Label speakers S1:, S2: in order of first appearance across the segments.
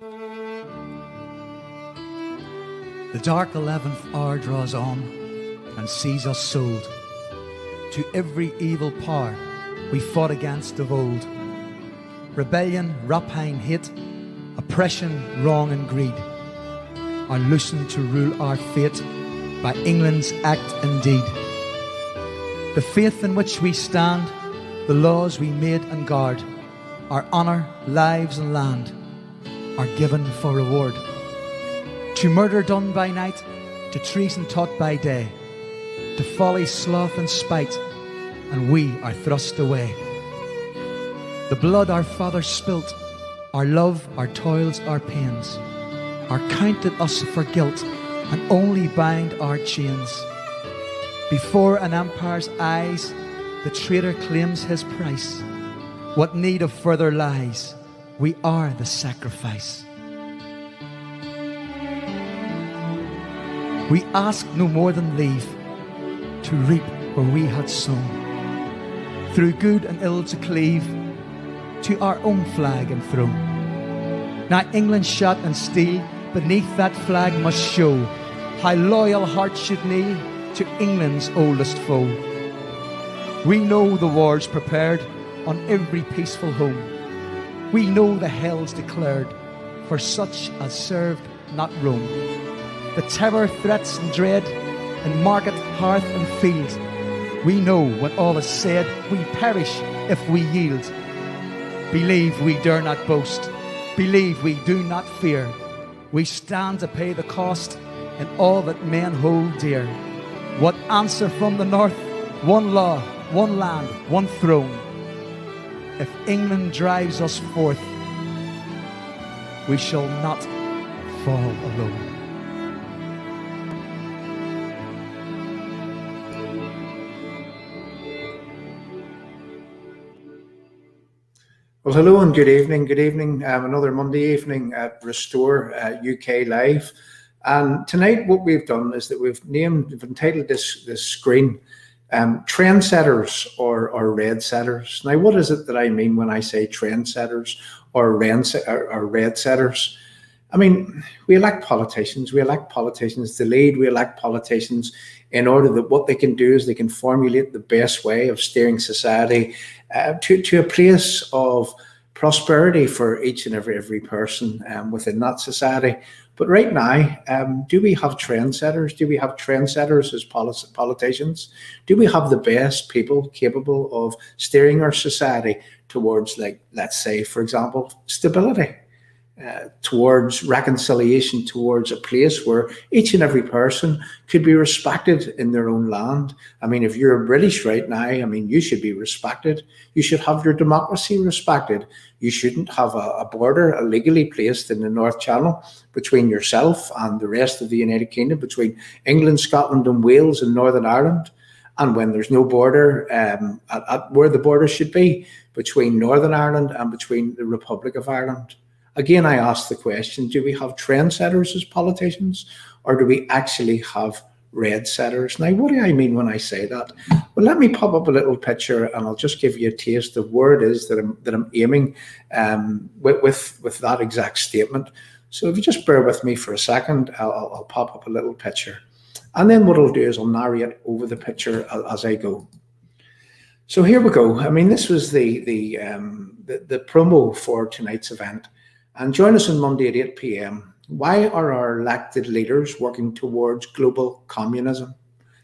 S1: The dark 11th hour draws on and sees us sold to every evil power we fought against of old. Rebellion, rapine, hate, oppression, wrong and greed are loosened to rule our fate by England's act and deed. The faith in which we stand, the laws we made and guard, our honour, lives and land are given for reward. To murder done by night, to treason taught by day, to folly, sloth and spite, and we are thrust away. The blood our fathers spilt, our love, our toils, our pains, are counted us for guilt and only bind our chains. Before an empire's eyes, the traitor claims his price. What need of further lies? We are the sacrifice. We ask no more than leave to reap where we had sown, through good and ill to cleave to our own flag and throne. Now England's shot and steel beneath that flag must show how loyal hearts should kneel to England's oldest foe. We know the war's prepared on every peaceful home. We know the hell's declared for such as served not Rome. The terror, threats and dread in market, hearth and field. We know when all is said, we perish if we yield. Believe we dare not boast. Believe we do not fear. We stand to pay the cost in all that men hold dear. What answer from the north? One law, one land, one throne. If England drives us forth, we shall not fall alone.
S2: Well, hello and good evening. Good evening. Another Monday evening at Restore UK Live. And tonight what we've done is that we've entitled this screen Trendsetters or Red-Setters. Now, what is it that I mean when I say Trendsetters or Red-Setters? I mean, we elect politicians. We elect politicians to lead. We elect politicians in order that what they can do is they can formulate the best way of steering society to a place of prosperity for each and every person within that society. But right now, do we have trendsetters? Do we have trendsetters as politicians? Do we have the best people capable of steering our society towards, like, let's say, for example, stability? Towards reconciliation, towards a place where each and every person could be respected in their own land. I mean, if you're British right now, I mean, you should be respected. You should have your democracy respected. You shouldn't have a border illegally placed in the North Channel between yourself and the rest of the United Kingdom, between England, Scotland and Wales and Northern Ireland. And when there's no border at where the border should be between Northern Ireland and between the Republic of Ireland. Again, I ask the question, do we have trendsetters as politicians, or do we actually have red-setters? Now, what do I mean when I say that? Well, let me pop up a little picture and I'll just give you a taste of where it is that I'm aiming with that exact statement. So if you just bear with me for a second, I'll pop up a little picture. And then what I'll do is I'll narrate over the picture as I go. So here we go. I mean, this was the promo for tonight's event. And join us on Monday at 8 p.m. Why are our elected leaders working towards global communism?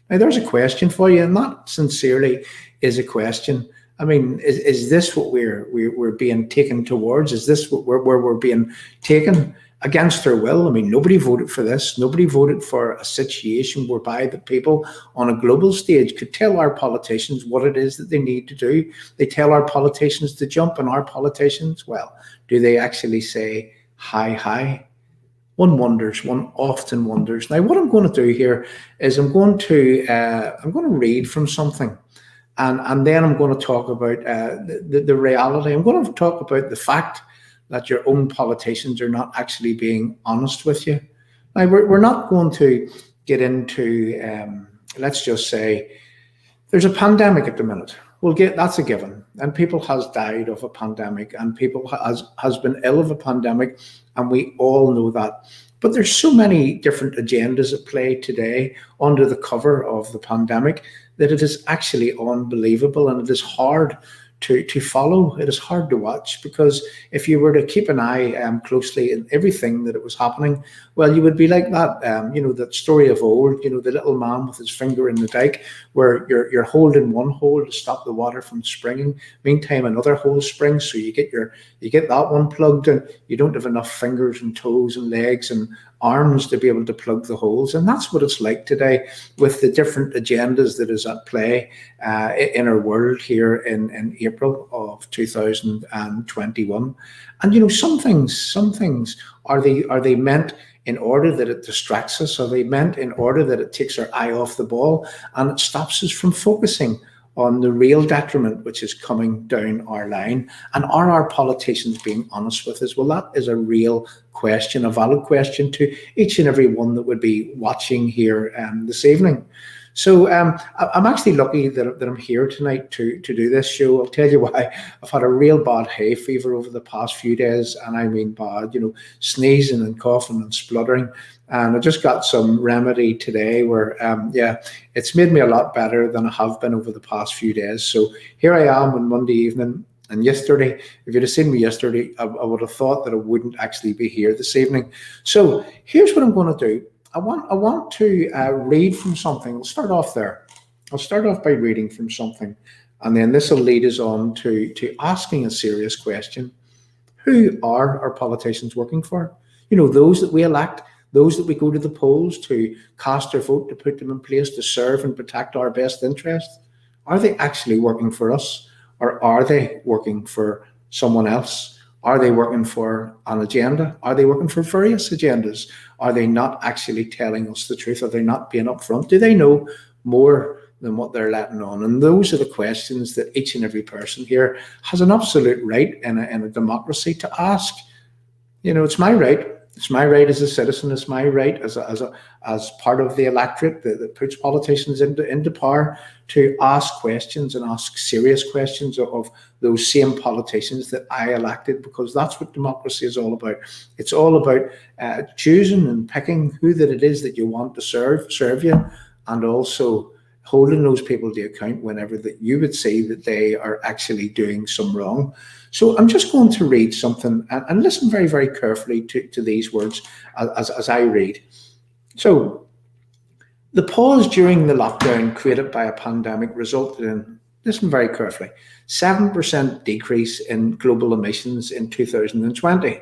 S2: Now, there's a question for you, and that sincerely is a question. I mean, is this what we're being taken towards? Is this where we're being taken against their will? I mean, nobody voted for this. Nobody voted for a situation whereby the people on a global stage could tell our politicians what it is that they need to do. They tell our politicians to jump, and our politicians, well, do they actually say, hi? One wonders, one often wonders. Now, what I'm going to do here is I'm going to read from something, and then I'm going to talk about the reality. I'm going to talk about the fact that your own politicians are not actually being honest with you. Now, we're not going to get into, let's just say, there's a pandemic at the minute. Well, that's a given. And people has died of a pandemic, and people has been ill of a pandemic, and we all know that. But there's so many different agendas at play today under the cover of the pandemic that it is actually unbelievable, and it is hard to follow. It is hard to watch, because if you were to keep an eye closely in everything that it was happening, well, you would be like that, that story of old, the little man with his finger in the dike, where you're holding one hole to stop the water from springing. Meantime, another hole springs, so you get that one plugged, and you don't have enough fingers and toes and legs and arms to be able to plug the holes. And that's what it's like today with the different agendas that is at play in our world here in April of 2021. And some things are they meant in order that it distracts us? Are they meant in order that it takes our eye off the ball and it stops us from focusing on the real detriment which is coming down our line? And are our politicians being honest with us? Well, that is a real question, a valid question to each and every one that would be watching here this evening. So I'm actually lucky that I'm here tonight to do this show. I'll tell you why. I've had a real bad hay fever over the past few days, and I mean bad, sneezing and coughing and spluttering. And I just got some remedy today where, it's made me a lot better than I have been over the past few days. So here I am on Monday evening. And yesterday, if you'd have seen me yesterday, I would have thought that I wouldn't actually be here this evening. So here's what I'm going to do. I want to read from something. I'll start off there. I'll start off by reading from something, and then this will lead us on to asking a serious question. Who are our politicians working for? Those that we elect, those that we go to the polls to cast our vote, to put them in place to serve and protect our best interests. Are they actually working for us, or are they working for someone else? Are they working for an agenda? Are they working for various agendas? Are they not actually telling us the truth? Are they not being upfront? Do they know more than what they're letting on? And those are the questions that each and every person here has an absolute right in a democracy to ask. It's my right. It's my right as a citizen. It's my right as part of the electorate that puts politicians into power to ask questions, and ask serious questions of those same politicians that I elected, because that's what democracy is all about. It's all about choosing and picking who that it is that you want to serve you, and also holding those people to account whenever that you would see that they are actually doing some wrong. So I'm just going to read something, and listen very, very carefully to these words as I read. So, the pause during the lockdown created by a pandemic resulted in, listen very carefully, 7% decrease in global emissions in 2020.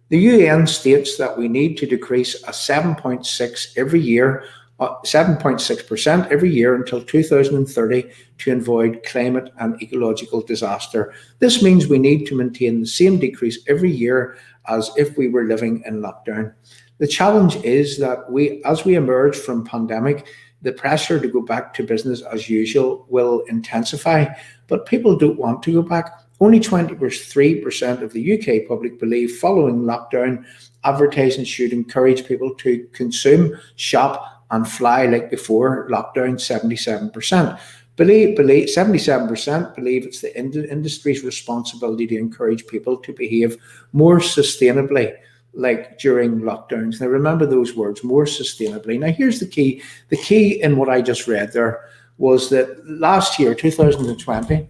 S2: The UN states that we need to decrease a 7.6% every year until 2030 to avoid climate and ecological disaster. This means we need to maintain the same decrease every year as if we were living in lockdown. The challenge is that as we emerge from pandemic, the pressure to go back to business as usual will intensify, but people don't want to go back. Only 23% of the UK public believe following lockdown, advertising should encourage people to consume, shop, and fly like before lockdown. 77% believe 77% believe it's the industry's responsibility to encourage people to behave more sustainably like during lockdowns. Now remember those words, more sustainably. Now here's the key. The key in what I just read there was that last year, 2020,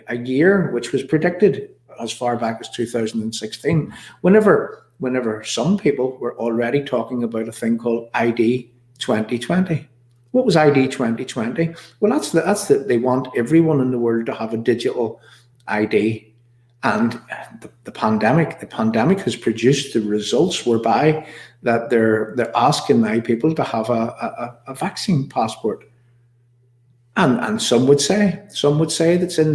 S2: a year which was predicted as far back as 2016, whenever some people were already talking about a thing called ID 2020. What was ID 2020? Well, that's that they want everyone in the world to have a digital ID. And the pandemic has produced the results whereby that they're asking now people to have a vaccine passport. And some would say that's in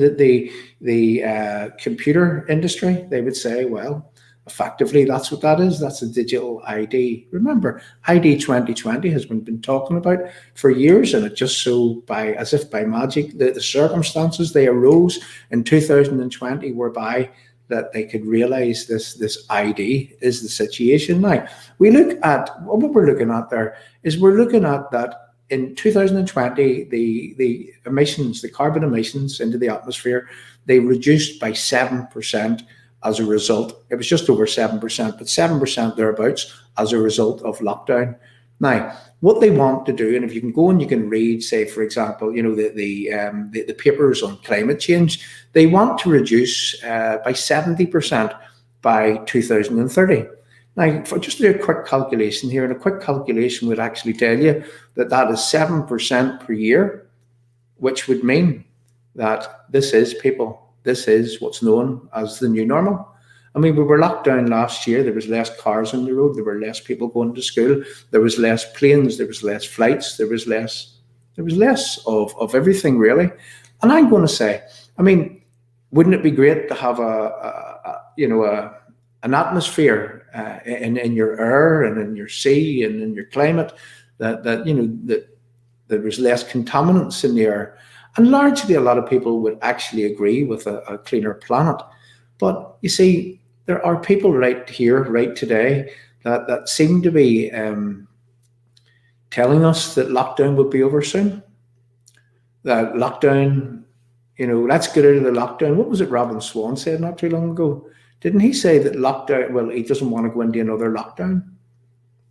S2: the computer industry. They would say, well, effectively, that's what that is. That's a digital ID. Remember, ID 2020 has been talking about for years, and it just so as if by magic, the circumstances they arose in 2020 whereby that they could realize this ID is the situation. Now, we look at what we're looking at there is we're looking at that in 2020, the emissions, the carbon emissions into the atmosphere, they reduced by 7% as a result. It was just over 7%, but 7% thereabouts as a result of lockdown. Now, what they want to do, and if you can go and you can read, say, for example, the papers on climate change, they want to reduce by 70% by 2030. Now, for just do a quick calculation here, and a quick calculation would actually tell you that that is 7% per year, which would mean that this is what's known as the new normal. I mean, we were locked down last year. There was less cars on the road. There were less people going to school. There was less planes. There was less flights. There was less of everything, really. And I'm going to say, I mean, wouldn't it be great to have an atmosphere in your air and in your sea and in your climate that there was less contaminants in the air? And largely, a lot of people would actually agree with a cleaner planet. But you see, there are people right here, right today, that seem to be telling us that lockdown would be over soon. That lockdown, let's get out of the lockdown. What was it Robin Swan said not too long ago? Didn't he say that lockdown, well, he doesn't want to go into another lockdown?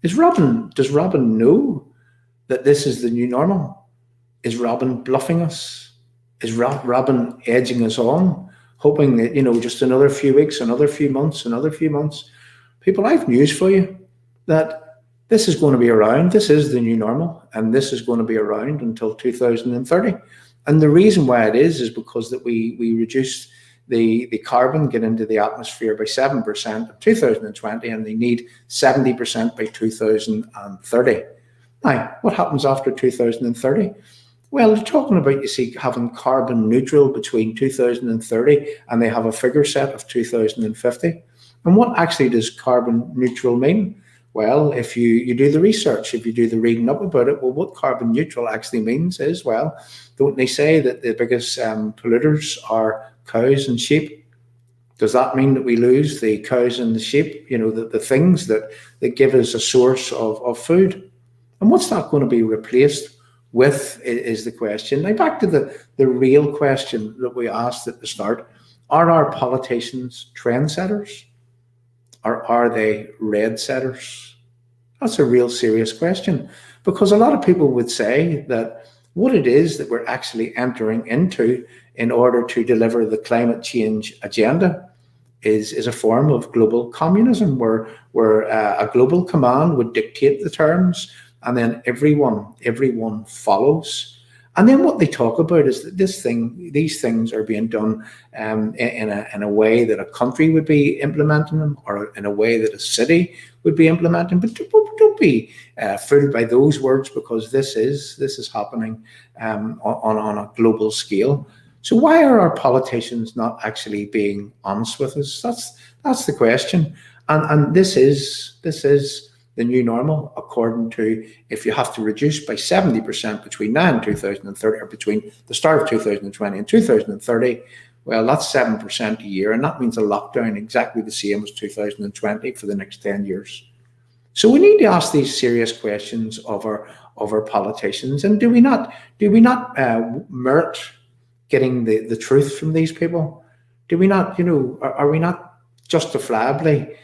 S2: Does Robin know that this is the new normal? Is Robin bluffing us? Is Robin edging us on, hoping that, just another few weeks, another few months? People, I have news for you, that this is going to be around. This is the new normal, and this is going to be around until 2030. And the reason why it is because that we reduced the carbon get into the atmosphere by 7% in 2020, and they need 70% by 2030. Now, what happens after 2030? Well, they're talking about, having carbon neutral between 2030, and they have a figure set of 2050. And what actually does carbon neutral mean? Well, if you do the research, if you do the reading up about it, well, what carbon neutral actually means is, well, don't they say that the biggest polluters are cows and sheep? Does that mean that we lose the cows and the sheep, the things that give us a source of food? And what's that going to be replaced with is the question. Now, back to the real question that we asked at the start. Are our politicians trendsetters? Or are they red-setters? That's a real serious question, because a lot of people would say that what it is that we're actually entering into in order to deliver the climate change agenda is a form of global communism, where a global command would dictate the terms, and then everyone follows. And then what they talk about is that these things are being done in a way that a country would be implementing them, or in a way that a city would be implementing. But don't be fooled by those words, because this is happening on a global scale. So why are our politicians not actually being honest with us? That's the question. And this is the new normal, according to, if you have to reduce by 70% between now and 2030, or between the start of 2020 and 2030, well, that's 7% a year, and that means a lockdown exactly the same as 2020 for the next 10 years. So we need to ask these serious questions of our politicians. And do we not merit getting the truth from these people? Do we not, are we not justifiably,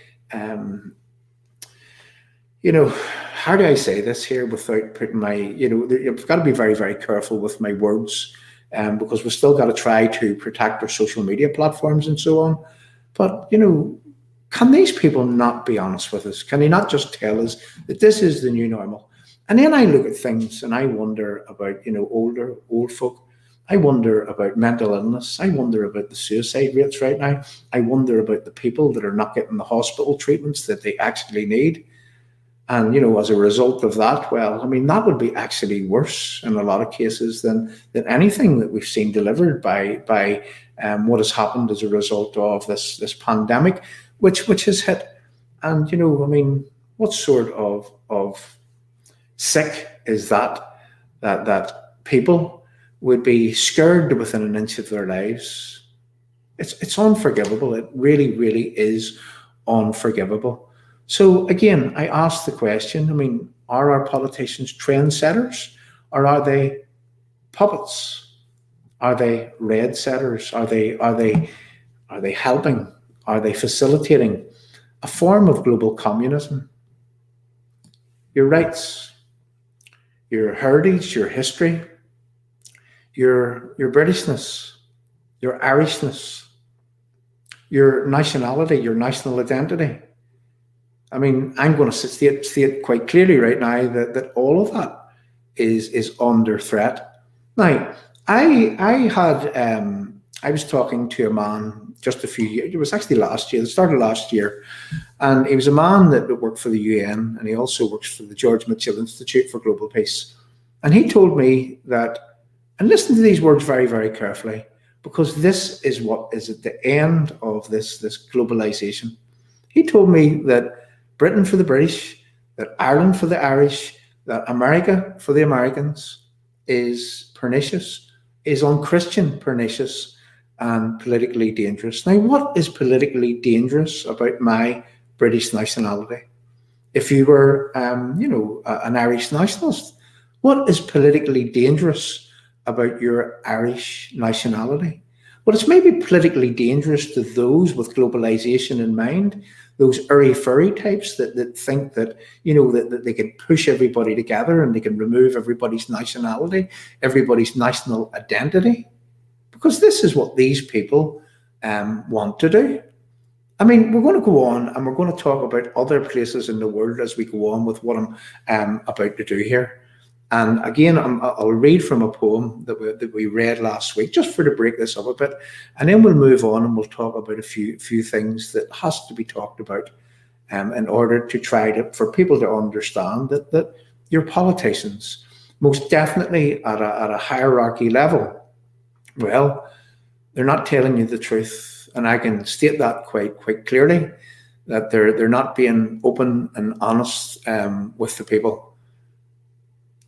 S2: how do I say this here without putting my, you've got to be very, very careful with my words, because we've still got to try to protect our social media platforms and so on. But, can these people not be honest with us? Can they not just tell us that this is the new normal? And then I look at things and I wonder about, old folk. I wonder about mental illness. I wonder about the suicide rates right now. I wonder about the people that are not getting the hospital treatments that they actually need. And, as a result of that, well, I mean, that would be actually worse in a lot of cases than anything that we've seen delivered by what has happened as a result of this pandemic, which has hit. And, I mean, what sort of sick is that people would be scared within an inch of their lives? It's unforgivable. It really, really is unforgivable. So again, I ask the question, I mean, are our politicians trendsetters, or are they puppets? Are they red-setters? Are they helping? Are they facilitating a form of global communism? Your rights, your heritage, your history, your Britishness, your Irishness, your nationality, your national identity. I mean, I'm going to state quite clearly right now that all of that is under threat. Now, I was talking to a man just a few years, it was actually last year, the start of last year, and he was a man that worked for the UN, and he also works for the George Mitchell Institute for Global Peace. And he told me that, and listen to these words very, very carefully, because this is what is at the end of this globalization. He told me that Britain for the British, that Ireland for the Irish, that America for the Americans is pernicious, is unchristian, pernicious, and politically dangerous. Now, what is politically dangerous about my British nationality? If you were, an Irish nationalist, what is politically dangerous about your Irish nationality? Well, it's maybe politically dangerous to those with globalization in mind, those airy-fairy types that think that, that they can push everybody together and they can remove everybody's nationality, everybody's national identity, because this is what these people want to do. I mean, we're going to go on and we're going to talk about other places in the world as we go on with what I'm about to do here. And again, I'll read from a poem that we read last week, just to break this up a bit, and then we'll move on and we'll talk about a few things that has to be talked about in order to for people to understand that your politicians, most definitely at a hierarchy level, well, they're not telling you the truth, and I can state that quite clearly, that they're not being open and honest with the people.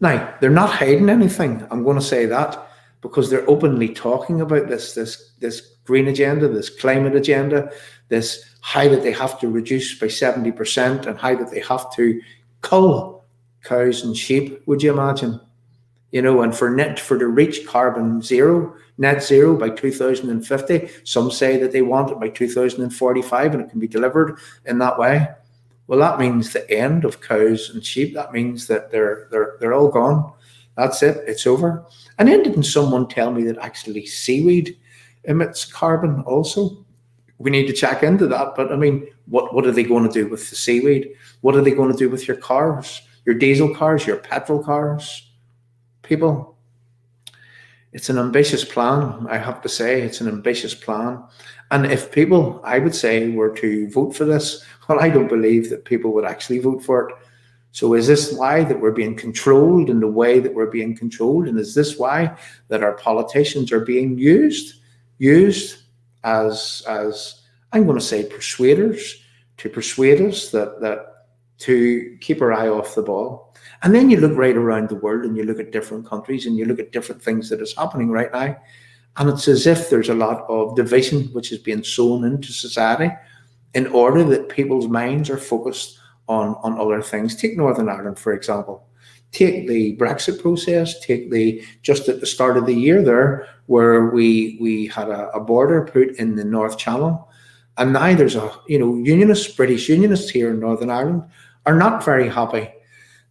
S2: Now, they're not hiding anything, I'm going to say that, because they're openly talking about this green agenda, this climate agenda, this how that they have to reduce by 70% and how that they have to cull cows and sheep, would you imagine? And to reach net zero by 2050, some say that they want it by 2045 and it can be delivered in that way. Well, that means the end of cows and sheep. That means that they're all gone. That's it. It's over. And then didn't someone tell me that actually seaweed emits carbon also? We need to check into that. But I mean, what are they going to do with the seaweed? What are they going to do with your cars, your diesel cars, your petrol cars? People, it's an ambitious plan. I have to say, it's an ambitious plan. And if people, I would say, were to vote for this, well, I don't believe that people would actually vote for it. So is this why that we're being controlled in the way that we're being controlled? And is this why that our politicians are being used as I'm going to say persuaders, to persuade us that to keep our eye off the ball? And then you look right around the world and you look at different countries and you look at different things that is happening right now. And it's as if there's a lot of division which is being sown into society in order that people's minds are focused on other things. Take Northern Ireland, for example. Take the Brexit process, just at the start of the year there, where we had a border put in the North Channel. And now there's British Unionists here in Northern Ireland are not very happy.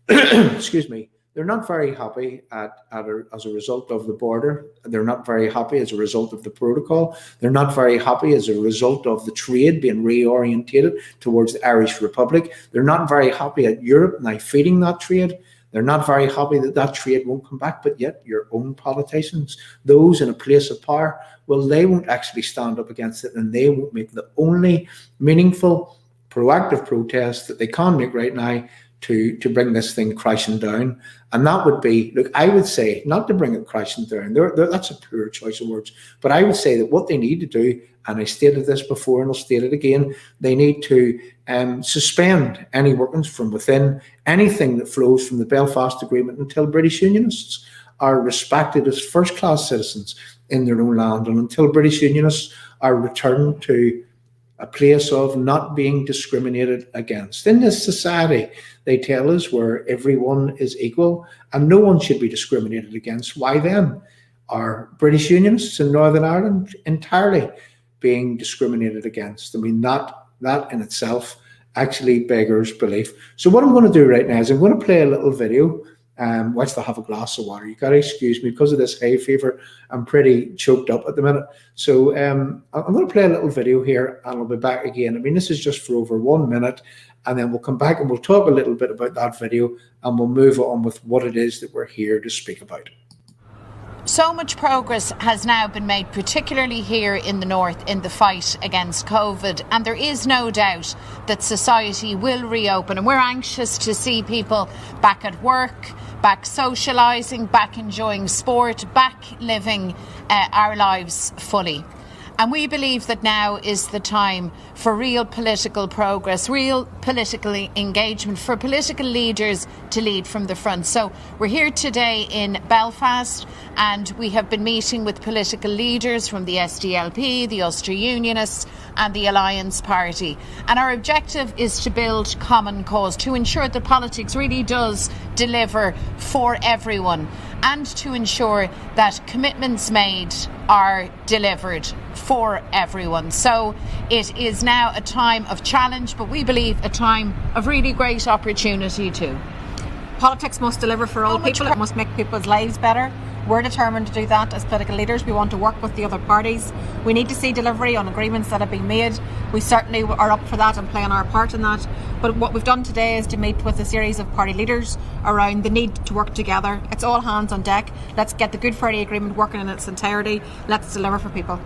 S2: Excuse me. They're not very happy as a result of the border. They're not very happy as a result of the protocol. They're not very happy as a result of the trade being reorientated towards the Irish Republic. They're not very happy at Europe now feeding that trade. They're not very happy that trade won't come back, but yet your own politicians, those in a place of power, well, they won't actually stand up against it, and they won't make the only meaningful, proactive protest that they can make right now to bring this thing crashing down. And that would be, look, I would say, not to bring it crashing down, that's a poor choice of words, but I would say that what they need to do, and I stated this before and I'll state it again, they need to suspend any workings from within, anything that flows from the Belfast Agreement, until British Unionists are respected as first-class citizens in their own land, and until British Unionists are returned to a place of not being discriminated against. In this society, they tell us, where everyone is equal and no one should be discriminated against. Why then are British Unionists in Northern Ireland entirely being discriminated against? I mean, that in itself actually beggars belief. So what I'm going to do right now is I'm going to play a little video whilst I have a glass of water. You got to excuse me, because of this hay fever, I'm pretty choked up at the minute. So I'm going to play a little video here, and I'll be back again. I mean, this is just for over 1 minute, and then we'll come back and we'll talk a little bit about that video, and we'll move on with what it is that we're here to speak about.
S3: So much progress has now been made, particularly here in the north, in the fight against COVID. And there is no doubt that society will reopen. And we're anxious to see people back at work, back socialising, back enjoying sport, back living our lives fully. And we believe that now is the time for real political progress, real political engagement, for political leaders to lead from the front. So we're here today in Belfast, and we have been meeting with political leaders from the SDLP, the Ulster Unionists and the Alliance Party. And our objective is to build common cause, to ensure that politics really does deliver for everyone, and to ensure that commitments made are delivered for everyone. So it is now a time of challenge, but we believe a time of really great opportunity too.
S4: Politics must deliver for all people. It must make people's lives better. We're determined to do that as political leaders. We want to work with the other parties. We need to see delivery on agreements that have been made. We certainly are up for that and playing our part in that. But what we've done today is to meet with a series of party leaders around the need to work together. It's all hands on deck. Let's get the Good Friday Agreement working in its entirety. Let's deliver for people.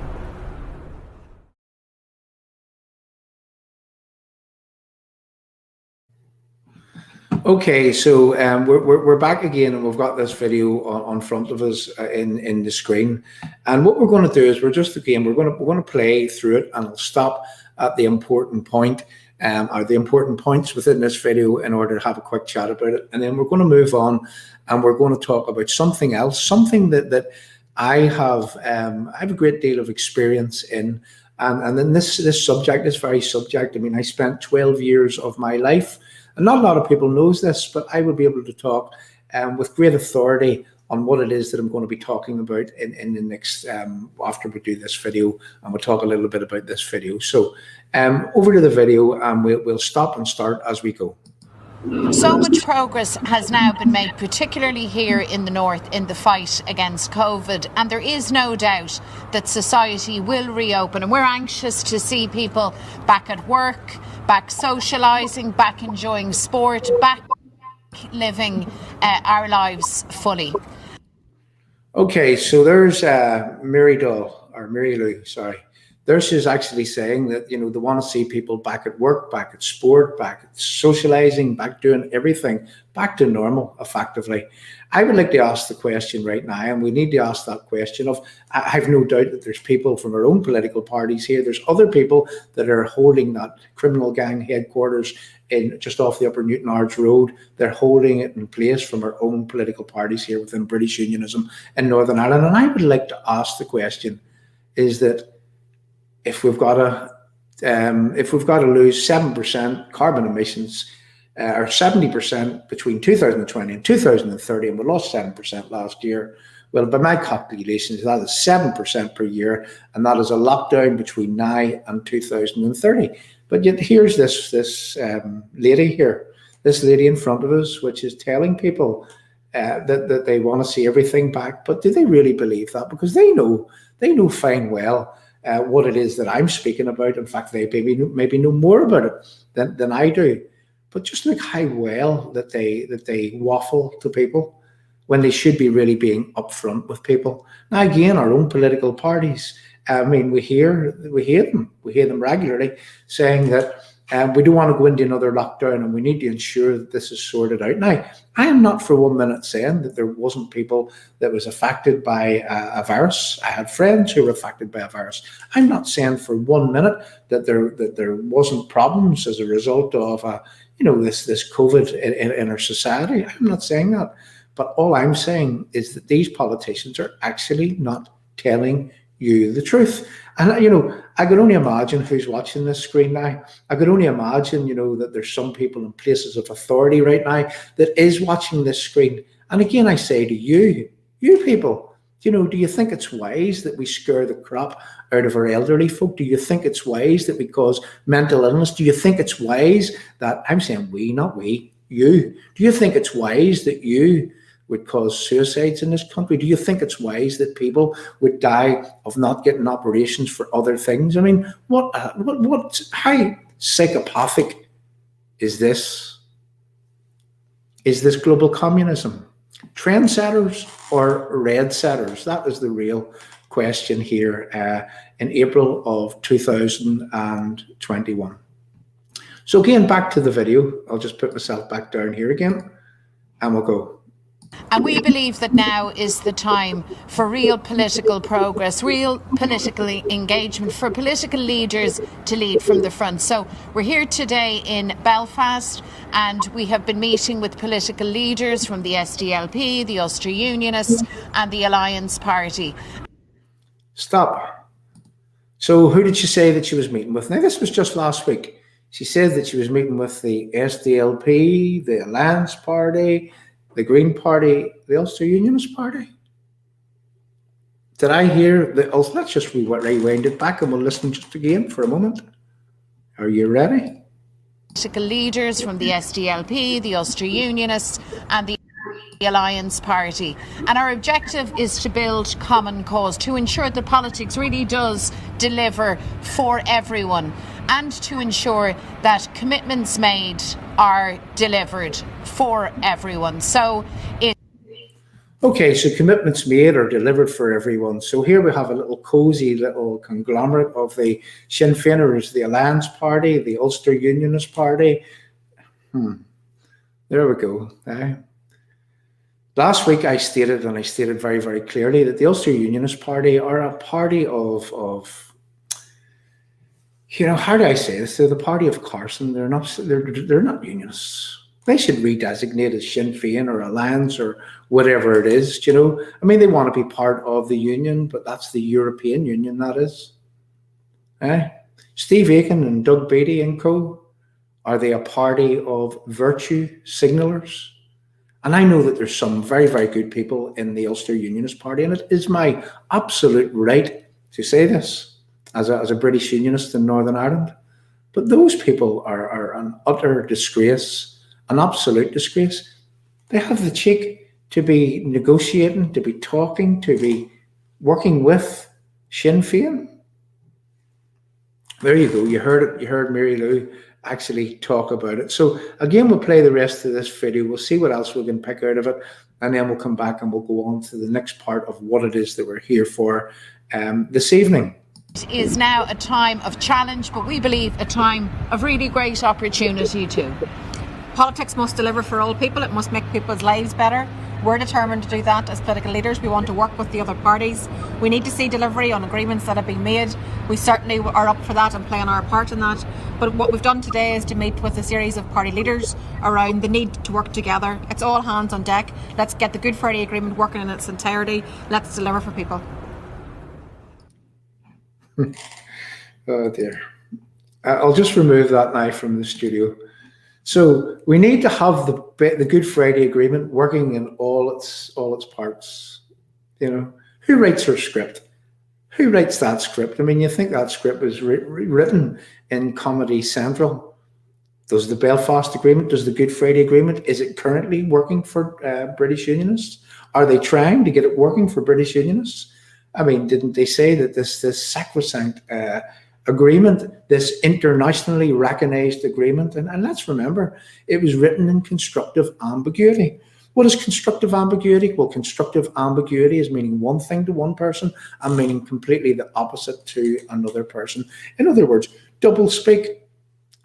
S2: Okay, so we're back again, and we've got this video on front of us in the screen. And what we're going to do is we're going to play through it, and I'll stop at the important point, or the important points within this video, in order to have a quick chat about it. And then we're going to move on, and we're going to talk about something else, something that I have a great deal of experience in. And then this subject, this very subject, I mean, I spent 12 years of my life, and not a lot of people knows this, but I will be able to talk with great authority on what it is that I'm going to be talking about in the next, after we do this video, and we'll talk a little bit about this video. So over to the video, and we'll stop and start as we go.
S3: So much progress has now been made, particularly here in the north, in the fight against COVID. And there is no doubt that society will reopen. And we're anxious to see people back at work, back socialising, back enjoying sport, back living our lives fully.
S2: Okay, so there's Mary Lou, sorry. There she's actually saying that, you know, they want to see people back at work, back at sport, back at socialising, back doing everything, back to normal, effectively. I would like to ask the question right now, and we need to ask that question of, I have no doubt that there's people from our own political parties here. There's other people that are holding that criminal gang headquarters in just off the Upper Newton Arch Road. They're holding it in place from our own political parties here within British Unionism in Northern Ireland. And I would like to ask the question, is that if we've got to lose 7% carbon emissions, or 70% between 2020 and 2030, and we lost 7% last year, well, by my calculations, that is 7% per year, and that is a lockdown between now and 2030. But yet here's this lady here, this lady in front of us, which is telling people that they want to see everything back. But do they really believe that? Because they know fine well what it is that I'm speaking about. In fact, they maybe know more about it than I do. But just look how well that they waffle to people when they should be really being upfront with people. Now, again, our own political parties, I mean, we hear them regularly saying that we don't want to go into another lockdown and we need to ensure that this is sorted out. Now, I am not for 1 minute saying that there wasn't people that was affected by a virus. I had friends who were affected by a virus. I'm not saying for 1 minute that there wasn't problems as a result of this COVID in our society. I'm not saying that. But all I'm saying is that these politicians are actually not telling you the truth. And, you know, I could only imagine who's watching this screen now. I could only imagine, you know, that there's some people in places of authority right now that is watching this screen. And again, I say to you, you people, you know, do you think it's wise that we scare the crap out of our elderly folk? Do you think it's wise that we cause mental illness? Do you think it's wise that, I'm saying we, not we, you. Do you think it's wise that you would cause suicides in this country? Do you think it's wise that people would die of not getting operations for other things? I mean, how psychopathic is this? Is this global communism? Trendsetters or red-setters? That is the real question here in April of 2021. So again, back to the video. I'll just put myself back down here again and we'll go.
S3: And we believe that now is the time for real political progress, real political engagement, for political leaders to lead from the front. So we're here today in Belfast, and we have been meeting with political leaders from the SDLP, the Ulster Unionists and the Alliance Party.
S2: Stop. So who did she say that she was meeting with? Now, this was just last week. She said that she was meeting with the SDLP, the Alliance Party, the Green Party, the Ulster Unionist Party. Did I hear the? Let's just rewind it back and we'll listen just again for a moment. Are you ready?
S3: Political leaders from the SDLP, the Ulster Unionists and the Alliance Party. And our objective is to build common cause, to ensure that politics really does deliver for everyone, and to ensure that commitments made are delivered for everyone. So
S2: okay, so commitments made are delivered for everyone. So here we have a little cozy little conglomerate of the Sinn Féiners, the Alliance Party, the Ulster Unionist Party. There we go. Last week I stated, and I stated very, very clearly, that the Ulster Unionist Party are a party of you know, how do I say this? They're the party of Carson. They're not unionists. They should redesignate as Sinn Féin or Alliance or whatever it is, you know. I mean, they want to be part of the union, but that's the European Union, that is. Steve Aiken and Doug Beattie and co, are they a party of virtue signalers? And I know that there's some very, very good people in the Ulster Unionist Party, and it is my absolute right to say this as a British Unionist in Northern Ireland. But those people are an utter disgrace, an absolute disgrace. They have the cheek to be negotiating, to be talking, to be working with Sinn Féin. There you go. You heard it. You heard Mary Lou actually talk about it. So again, we'll play the rest of this video. We'll see what else we can pick out of it. And then we'll come back and we'll go on to the next part of what it is that we're here for this evening.
S3: it is now a time of challenge, but we believe a time of really great opportunity too.
S4: Politics must deliver for all people. It must make people's lives better. We're determined to do that as political leaders. We want to work with the other parties. We need to see delivery on agreements that have been made. We certainly are up for that and playing our part in that. But what we've done today is to meet with a series of party leaders around the need to work together. It's all hands on deck. Let's get the Good Friday Agreement working in its entirety. Let's deliver for people.
S2: Oh dear. I'll just remove that now from the studio. So we need to have the Good Friday Agreement working in all its parts. You know, who writes our script? Who writes that script? I mean, you think that script was written in Comedy Central? Does the Belfast Agreement, does the Good Friday Agreement, is it currently working for British Unionists? Are they trying to get it working for British Unionists? I mean, didn't they say that this sacrosanct agreement, this internationally recognized agreement, and let's remember, it was written in constructive ambiguity. What is constructive ambiguity? Well, constructive ambiguity is meaning one thing to one person and meaning completely the opposite to another person. In other words, double speak.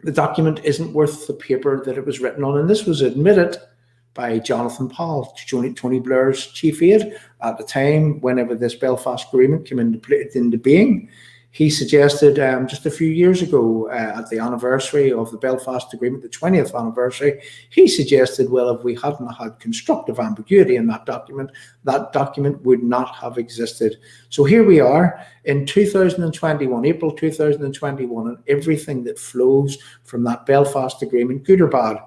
S2: The document isn't worth the paper that it was written on, and this was admitted by Jonathan Powell, Tony Blair's chief aide at the time whenever this Belfast Agreement came into being. He suggested just a few years ago at the anniversary of the Belfast Agreement, the 20th anniversary, he suggested, well, if we hadn't had constructive ambiguity in that document would not have existed. So here we are in 2021, April 2021, and everything that flows from that Belfast Agreement, good or bad,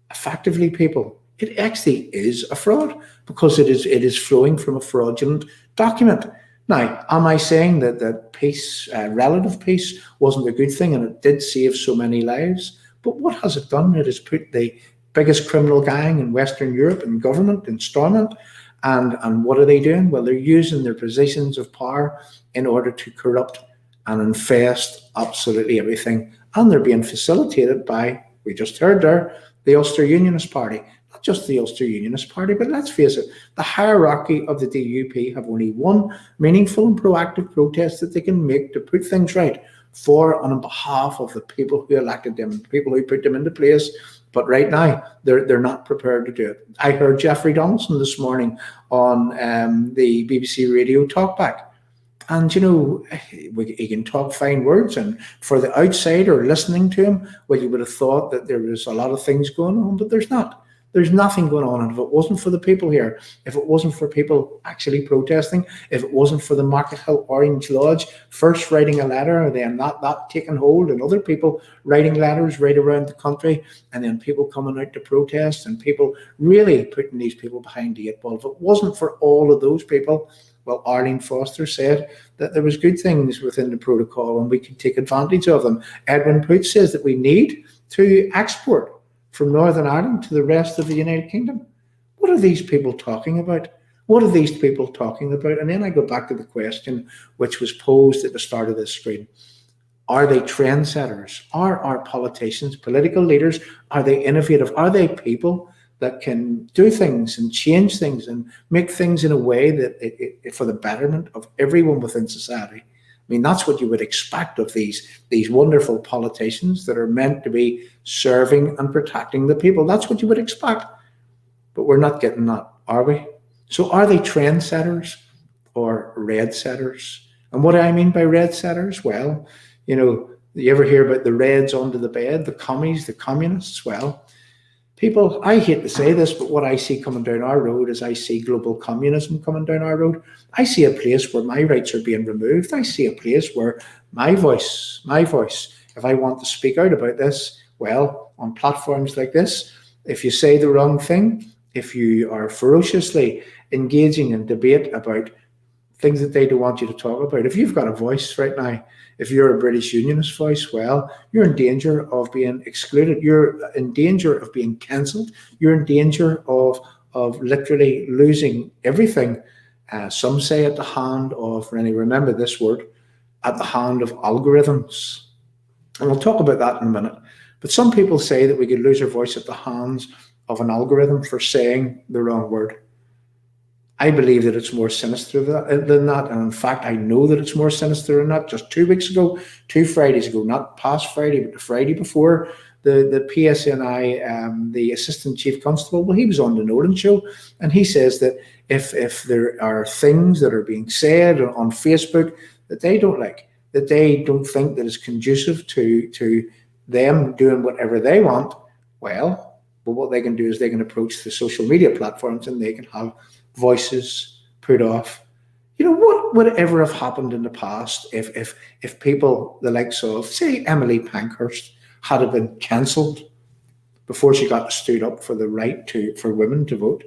S2: effectively, people, it actually is a fraud, because it is flowing from a fraudulent document. Now, am I saying that peace, relative peace, wasn't a good thing and it did save so many lives? But what has it done? It has put the biggest criminal gang in Western Europe in government in stormont. And what are they doing? Well, they're using their positions of power in order to corrupt and infest absolutely everything. And they're being facilitated by, we just heard there, the Ulster Unionist Party. Not just the Ulster Unionist Party, but let's face it, the hierarchy of the DUP have only one meaningful and proactive protest that they can make to put things right for and on behalf of the people who elected them, the people who put them into place. But right now, they're not prepared to do it. I heard Jeffrey Donaldson this morning on the BBC Radio Talkback. And, you know, he can talk fine words, and for the outsider listening to him, well, you would have thought that there was a lot of things going on, but there's not. There's nothing going on. And if it wasn't for the people here, if it wasn't for people actually protesting, if it wasn't for the Market Hill Orange Lodge first writing a letter, and then that taking hold, and other people writing letters right around the country, and then people coming out to protest, and people really putting these people behind the eight ball, if it wasn't for all of those people, well, Arlene Foster said that there was good things within the protocol and we could take advantage of them. Edwin Poots says that we need to export from Northern Ireland to the rest of the United Kingdom. What are these people talking about? What are these people talking about? And then I go back to the question which was posed at the start of this screen. Are they trendsetters? Are our politicians, political leaders, are they innovative? Are they people that can do things and change things and make things in a way that for the betterment of everyone within society? I mean, that's what you would expect of these wonderful politicians that are meant to be serving and protecting the people. That's what you would expect. But we're not getting that, are we? So are they trendsetters or red-setters? And what do I mean by red-setters? Well, you know, you ever hear about the Reds under the bed, the commies, the communists? Well, people, I hate to say this, but what I see coming down our road is I see global communism coming down our road. I see a place where my rights are being removed. I see a place where my voice, if I want to speak out about this, well, on platforms like this, if you say the wrong thing, if you are ferociously engaging in debate about things that they don't want you to talk about, if you've got a voice right now, if you're a British Unionist voice, well, you're in danger of being excluded. You're in danger of being cancelled. You're in danger of literally losing everything. Some say at the hand of, remember this word, at the hand of algorithms. And we'll talk about that in a minute. But some people say that we could lose our voice at the hands of an algorithm for saying the wrong word. I believe that it's more sinister than that. And in fact, I know that it's more sinister than that. Just 2 weeks ago, 2 Fridays ago, not past Friday, but the Friday before, the PSNI, the Assistant Chief Constable, well, he was on the Nolan show, and he says that if there are things that are being said on Facebook that they don't like, that they don't think that is conducive to them doing whatever they want, well, what they can do is they can approach the social media platforms and they can have voices put off. You know, what would ever have happened in the past if people the likes of, say, Emily Pankhurst had been cancelled before she got stood up for the right for women to vote?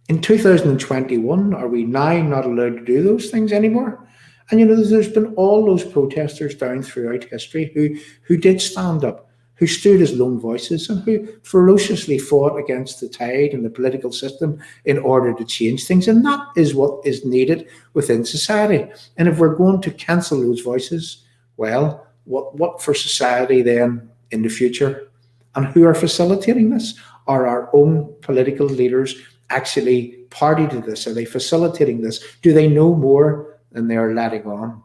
S2: In 2021, are we now not allowed to do those things anymore? And you know, there's been all those protesters down throughout history who did stand up, who stood as lone voices, and who ferociously fought against the tide and the political system in order to change things. And that is what is needed within society. And if we're going to cancel those voices, well, what for society then in the future? And who are facilitating this? Are our own political leaders actually party to this? Are they facilitating this? Do they know more than they are letting on?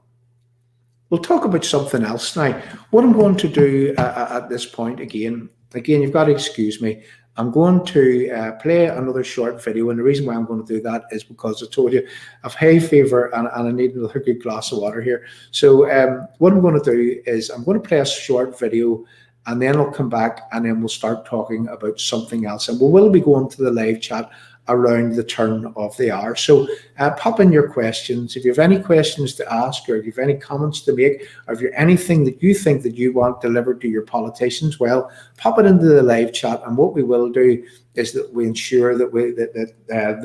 S2: We'll talk about something else now. What I'm going to do at this point, again, again, you've got to excuse me. I'm going to play another short video, and the reason why I'm going to do that is because I told you I've hay fever and I need another good glass of water here. So what I'm going to do is I'm going to play a short video, and then I'll come back and then we'll start talking about something else. And we will be going to the live chat around the turn of the hour. So pop in your questions. If you have any questions to ask, or if you have any comments to make, or if you have anything that you think that you want delivered to your politicians, well, pop it into the live chat. And what we will do is that we ensure that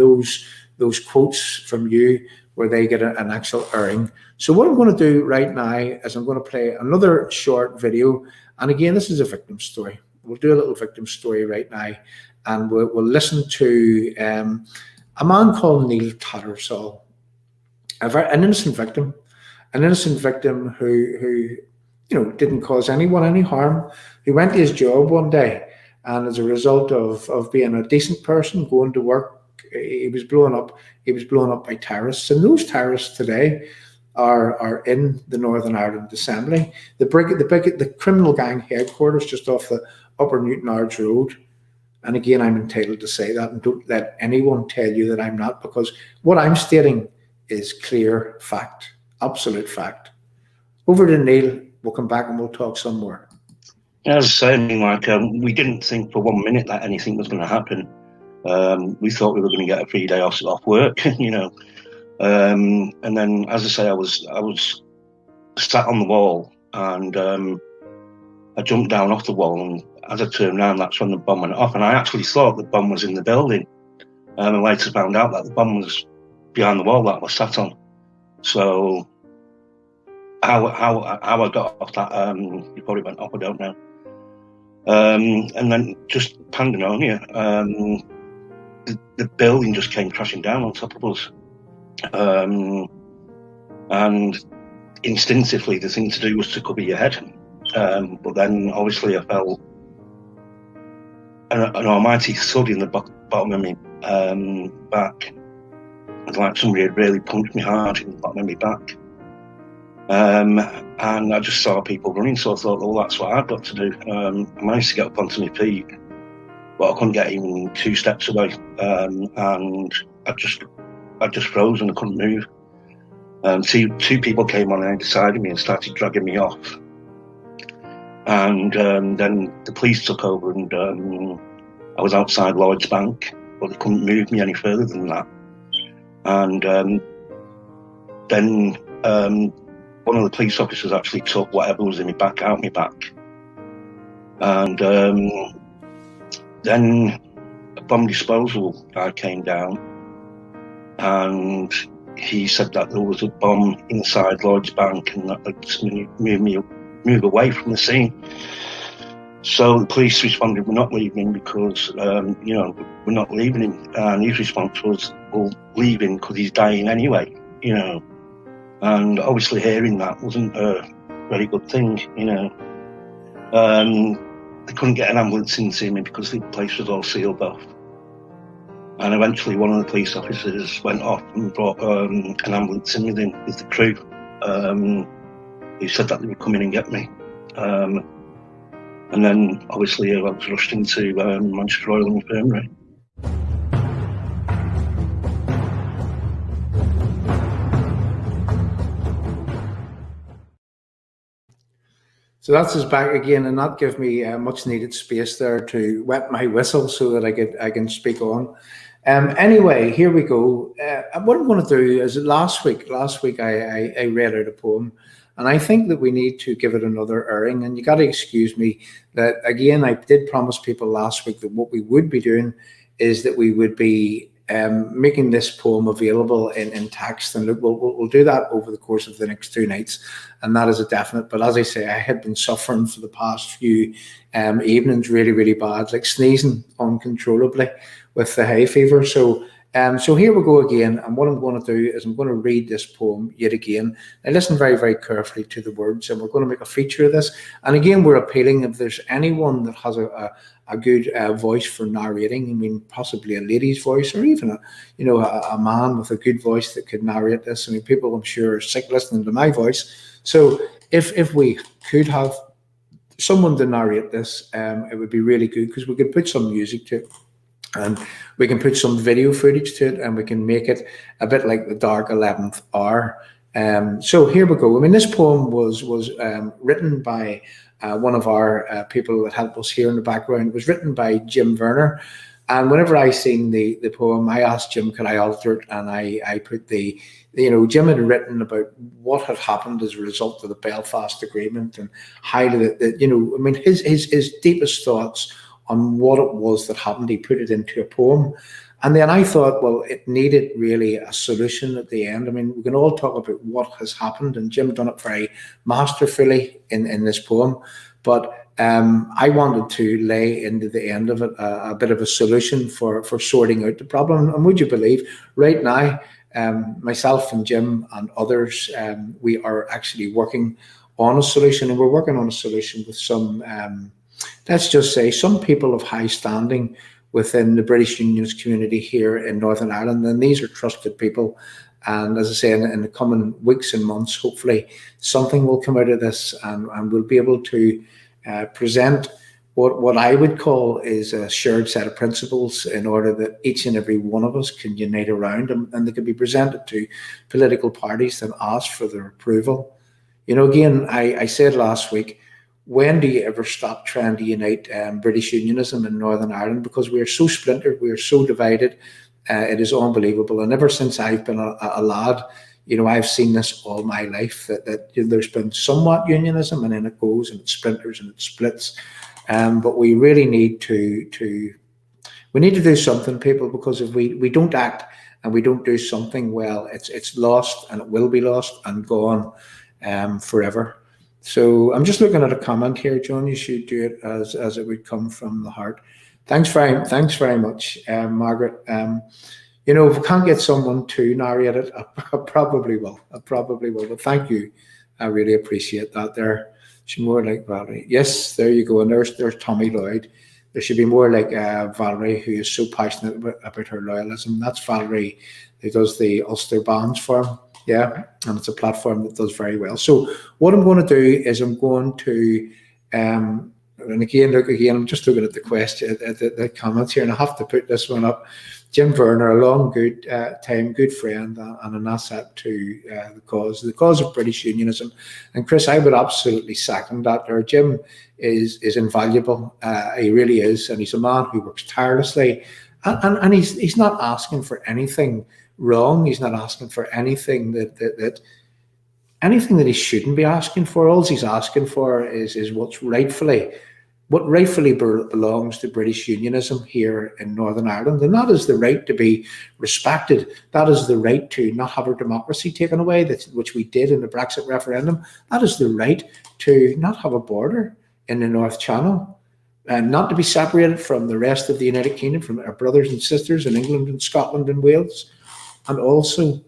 S2: those quotes from you, where they get an actual airing. So what I'm going to do right now is I'm going to play another short video. And again, this is a victim story. We'll do a little victim story right now. And we'll listen to a man called Neil Tattersall, an innocent victim who didn't cause anyone any harm. He went to his job one day, and as a result of being a decent person, going to work, he was blown up. He was blown up by terrorists, and those terrorists today are in the Northern Ireland Assembly, the criminal gang headquarters just off the Upper Newton Ards Road. And again, I'm entitled to say that, and don't let anyone tell you that I'm not, because what I'm stating is clear fact, absolute fact. Over to Neil. We'll come back and we'll talk some more.
S5: As I was saying, like, we didn't think for 1 minute that anything was going to happen. We thought we were going to get a 3 day off work, and then, as I say, I was sat on the wall, and I jumped down off the wall, and as I turned around, that's when the bomb went off. And I actually thought the bomb was in the building. And I later found out that the bomb was behind the wall that I was sat on. So how I got off that, before it went off, I don't know. And then just pandemonium. The building just came crashing down on top of us. And instinctively, the thing to do was to cover your head. But then, obviously, I felt an almighty thud in the bottom of my back. It was like somebody had really punched me hard in the bottom of my back. And I just saw people running, so I thought, well, that's what I've got to do. I managed to get up onto my feet, but I couldn't get even 2 steps away. And I just froze and I couldn't move. Two people came on either side of me and started dragging me off. And then the police took over, and I was outside Lloyd's Bank, but they couldn't move me any further than that. And then one of the police officers actually took whatever was in my back out my back. And then a bomb disposal guy came down, and he said that there was a bomb inside Lloyd's Bank, and that would move away from the scene. So the police responded, we're not leaving him because, we're not leaving him. And his response was, we'll leave him because he's dying anyway, And obviously hearing that wasn't a very good thing, They couldn't get an ambulance into me because the place was all sealed off. And eventually one of the police officers went off and brought an ambulance in with the crew. He said that they would come in and get me. And then, obviously, I was rushed into Manchester Royal Infirmary.
S2: So that's us back again, and that gave me much needed space there to wet my whistle so that I can speak on. Anyway, here we go. What I'm going to do is last week I read out a poem, and I think that we need to give it another airing. And you got to excuse me that, again, I did promise people last week that what we would be doing is that we would be making this poem available in text, and we'll do that over the course of the next 2 nights, and that is a definite. But as I say, I had been suffering for the past few evenings really bad, like sneezing uncontrollably with the hay fever. So here we go again, and what I'm going to do is I'm going to read this poem yet again. Now listen very carefully to the words, and we're going to make a feature of this. And again, we're appealing, if there's anyone that has a good voice for narrating, I mean, possibly a lady's voice, or even a man with a good voice that could narrate this. I mean, people, I'm sure, are sick listening to my voice. So if we could have someone to narrate this, it would be really good, because we could put some music to it, and we can put some video footage to it, and we can make it a bit like the Dark 11th Hour. So here we go. I mean, this poem was written by one of our people that help us here in the background. It was written by Jim Werner. And whenever I seen the poem, I asked Jim, could I alter it? And I put Jim had written about what had happened as a result of the Belfast Agreement, and how his deepest thoughts on what it was that happened. He put it into a poem. And then I thought, well, it needed really a solution at the end. I mean, we can all talk about what has happened, and Jim done it very masterfully in this poem. But I wanted to lay into the end of it a bit of a solution for sorting out the problem. And would you believe, right now, myself and Jim and others, we are actually working on a solution, and we're working on a solution with some, let's just say, some people of high standing within the British Unionist community here in Northern Ireland. And these are trusted people. And as I say, in the coming weeks and months, hopefully something will come out of this, and we'll be able to present what I would call is a shared set of principles, in order that each and every one of us can unite around them, and they can be presented to political parties that ask for their approval. Again, I said last week, when do you ever stop trying to unite British Unionism in Northern Ireland? Because we are so splintered, we are so divided. It is unbelievable. And ever since I've been a lad, I've seen this all my life, that there's been somewhat unionism, and then it goes and it splinters and it splits. But we really need to do something, people, because if we don't act and we don't do something, well, it's lost, and it will be lost and gone forever. So I'm just looking at a comment here, John. You should do it as it would come from the heart. Thanks very much, Margaret. If we can't get someone to narrate it, I probably will. But thank you. I really appreciate that. There, she's more like Valerie. Yes, there you go. And there's Tommy Lloyd. There should be more like Valerie, who is so passionate about her loyalism. That's Valerie, who does the Ulster Bands for him. Yeah, and it's a platform that does very well. So what I'm going to do is I'm going to, and again, I'm just looking at the question, the comments here, and I have to put this one up. Jim Werner, a long, good time, good friend, and an asset to the cause of British Unionism. And Chris, I would absolutely second that. There, Jim is invaluable. He really is, and he's a man who works tirelessly, and he's not asking for anything wrong. He's not asking for anything that he shouldn't be asking for. All he's asking for is what rightfully belongs to British Unionism here in Northern Ireland, and that is the right to be respected. That is the right to not have our democracy taken away, which we did in the Brexit referendum. That is the right to not have a border in the North Channel, and not to be separated from the rest of the United Kingdom, from our brothers and sisters in England and Scotland and Wales, and also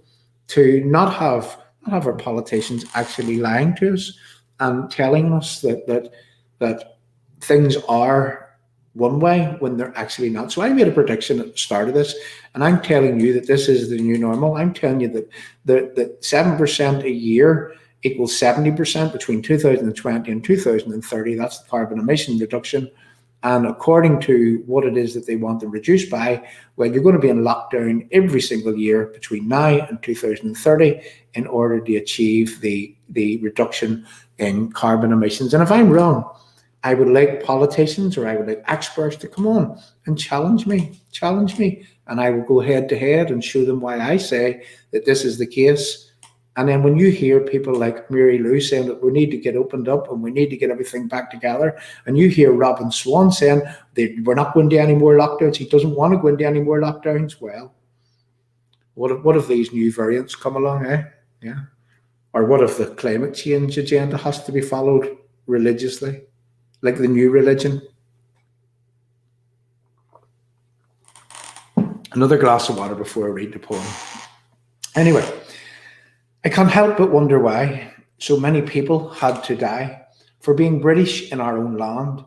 S2: to not have our politicians actually lying to us and telling us that things are one way when they're actually not. So I made a prediction at the start of this, and I'm telling you that this is the new normal. I'm telling you that 7% a year equals 70% between 2020 and 2030. That's the carbon emission reduction. And according to what it is that they want to reduce by, well, you're going to be in lockdown every single year between now and 2030 in order to achieve the reduction in carbon emissions. And if I'm wrong, I would like politicians, or I would like experts, to come on and challenge me, and I will go head to head and show them why I say that this is the case. And then when you hear people like Mary Lou saying that we need to get opened up and we need to get everything back together, and you hear Robin Swan saying that we're not going to any more lockdowns, he doesn't want to go into any more lockdowns, well, what if these new variants come along, eh? Yeah. Or what if the climate change agenda has to be followed religiously, like the new religion? Another glass of water before I read the poem. Anyway, I can't help but wonder why so many people had to die for being British in our own land,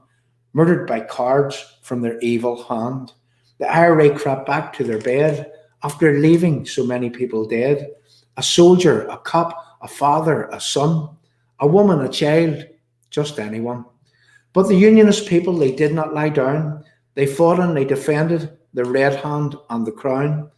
S2: murdered by cards from their evil hand. The IRA crept back to their bed after leaving so many people dead. A soldier, a cop, a father, a son, a woman, a child, just anyone. But the Unionist people, they did not lie down. They fought and they defended the red hand and the crown.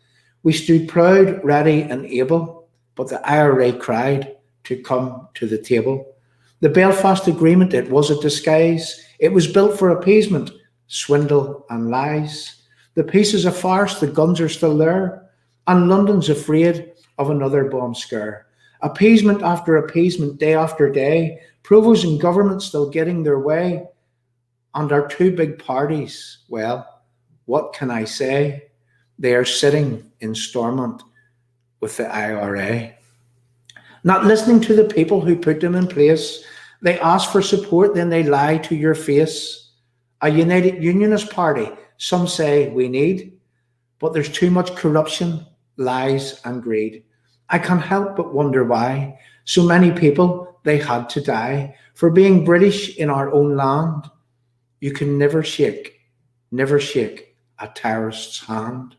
S2: We stood proud, ready and able, but the IRA cried to come to the table. The Belfast Agreement, it was a disguise. It was built for appeasement, swindle and lies. The peace is a farce, the guns are still there, and London's afraid of another bomb scare. Appeasement after appeasement, day after day, provosts and government still getting their way. And our two big parties, well, what can I say? They are sitting in Stormont with the IRA. Not listening to the people who put them in place. They ask for support, then they lie to your face. A united Unionist party, some say we need, but there's too much corruption, lies and greed. I can't help but wonder why so many people, they had to die for being British in our own land. You can never shake a terrorist's hand.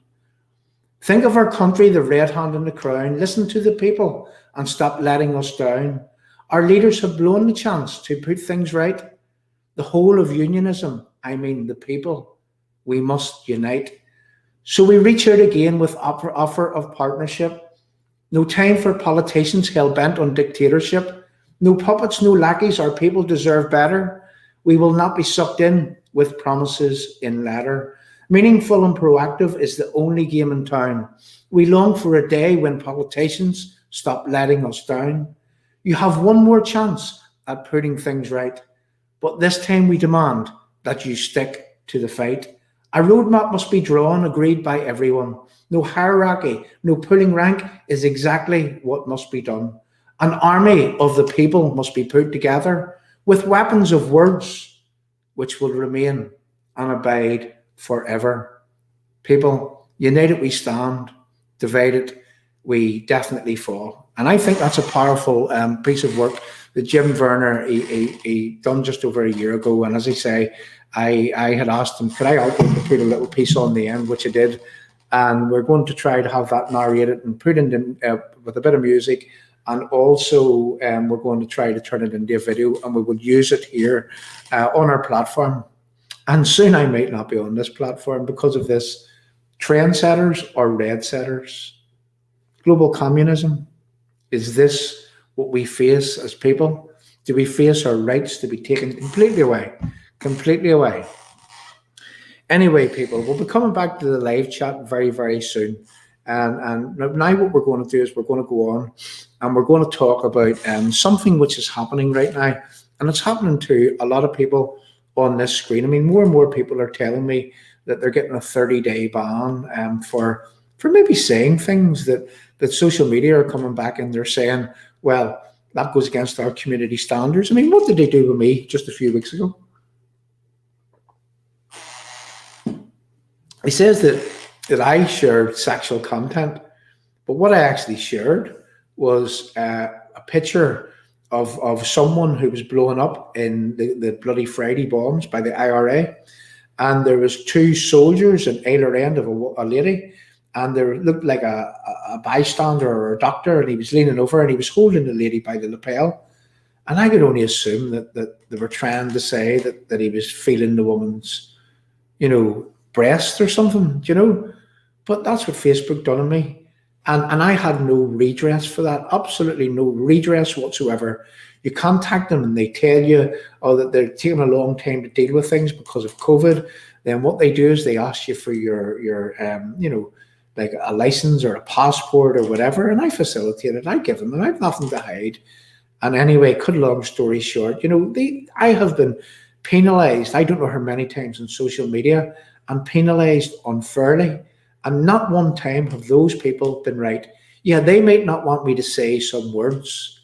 S2: Think of our country, the red hand and the crown. Listen to the people and stop letting us down. Our leaders have blown the chance to put things right. The whole of unionism, I mean the people, we must unite. So we reach out again with offer of partnership. No time for politicians hell-bent on dictatorship. No puppets, no lackeys, our people deserve better. We will not be sucked in with promises in letter. Meaningful and proactive is the only game in town. We long for a day when politicians stop letting us down. You have one more chance at putting things right, but this time we demand that you stick to the fight. A roadmap must be drawn, agreed by everyone. No hierarchy, no pulling rank is exactly what must be done. An army of the people must be put together with weapons of words which will remain and abide forever. People, united we stand, divided we definitely fall. And I think that's a powerful piece of work that Jim Werner, he done just over a year ago. And as I say, I had asked him, could I help him to put a little piece on the end, which I did. And we're going to try to have that narrated and put in with a bit of music. And also we're going to try to turn it into a video, and we will use it here on our platform. And soon I might not be on this platform because of this. Trendsetters or red-setters? Global communism? Is this what we face as people? Do we face our rights to be taken completely away? Completely away. Anyway, people, we'll be coming back to the live chat very, very soon. And now what we're going to do is we're going to go on and we're going to talk about something which is happening right now. And it's happening to a lot of people on this screen. I mean, more and more people are telling me that they're getting a 30-day ban for maybe saying things that social media are coming back and they're saying, well, that goes against our community standards. I mean, what did they do with me just a few weeks ago? He says that I shared sexual content, but what I actually shared was a picture of someone who was blown up in the bloody Friday bombs by the IRA, and there was two soldiers in either end of a lady, and there looked like a bystander or a doctor, and he was leaning over and he was holding the lady by the lapel, and I could only assume that they were trying to say that he was feeling the woman's, breast or something, but that's what Facebook done to me. And I had no redress for that, absolutely no redress whatsoever. You contact them and they tell you, that they're taking a long time to deal with things because of COVID. Then what they do is they ask you for your like a license or a passport or whatever, and I facilitate it. I give them, and I have nothing to hide. And anyway, cut a long story short, I have been penalised, I don't know how many times on social media, and penalised unfairly. And not one time have those people been right. Yeah, they might not want me to say some words,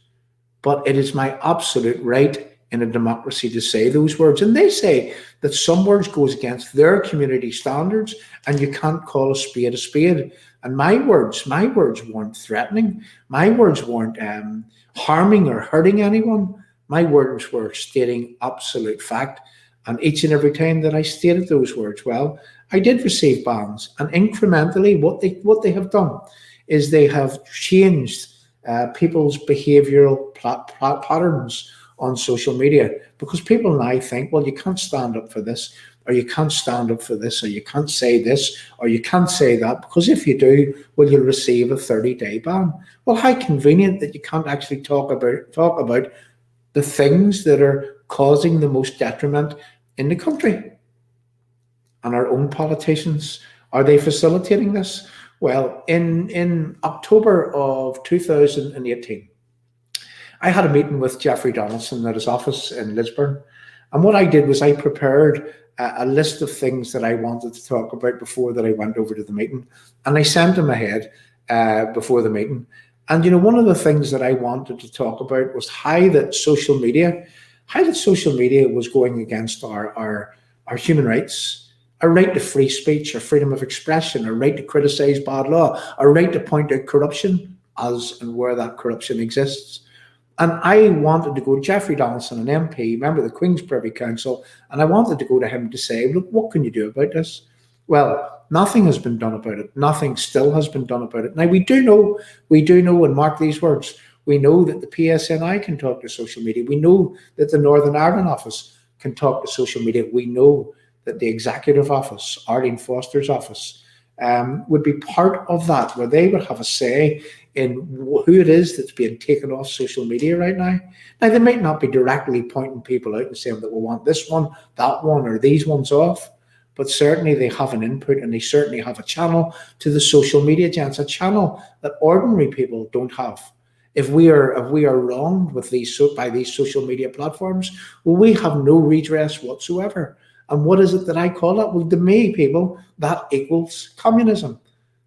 S2: but it is my absolute right in a democracy to say those words. And they say that some words goes against their community standards and you can't call a spade a spade. And my words weren't threatening. My words weren't harming or hurting anyone. My words were stating absolute fact. And each and every time that I stated those words, well, I did receive bans. And incrementally, what they have done is they have changed people's behavioural patterns on social media, because people now think, well, you can't stand up for this, or you can't stand up for this, or you can't say this, or you can't say that, because if you do, well, you'll receive a 30-day ban. Well, how convenient that you can't actually talk about the things that are causing the most detriment in the country. And our own politicians, are they facilitating this? Well, in October of 2018, I had a meeting with Jeffrey Donaldson at his office in Lisburn. And what I did was I prepared a list of things that I wanted to talk about before that I went over to the meeting. And I sent him ahead before the meeting. And, you know, one of the things that I wanted to talk about was how that social media was going against our human rights, our right to free speech, our freedom of expression, our right to criticize bad law, our right to point out corruption as and where that corruption exists. And I wanted to go to Jeffrey Donaldson, an MP, member of the Queen's Privy Council, and I wanted to go to him to say, look, what can you do about this? Well, nothing has been done about it. Nothing still has been done about it. Now, we do know, and mark these words, we know that the PSNI can talk to social media. We know that the Northern Ireland office can talk to social media. We know that the Executive Office, Arlene Foster's office, would be part of that, where they would have a say in who it is that's being taken off social media right now. Now, they might not be directly pointing people out and saying that we want this one, that one, or these ones off, but certainly they have an input, and they certainly have a channel to the social media gents, a channel that ordinary people don't have. If we are wronged with by these social media platforms, well, we have no redress whatsoever. And what is it that I call that? Well, to me, people, that equals communism.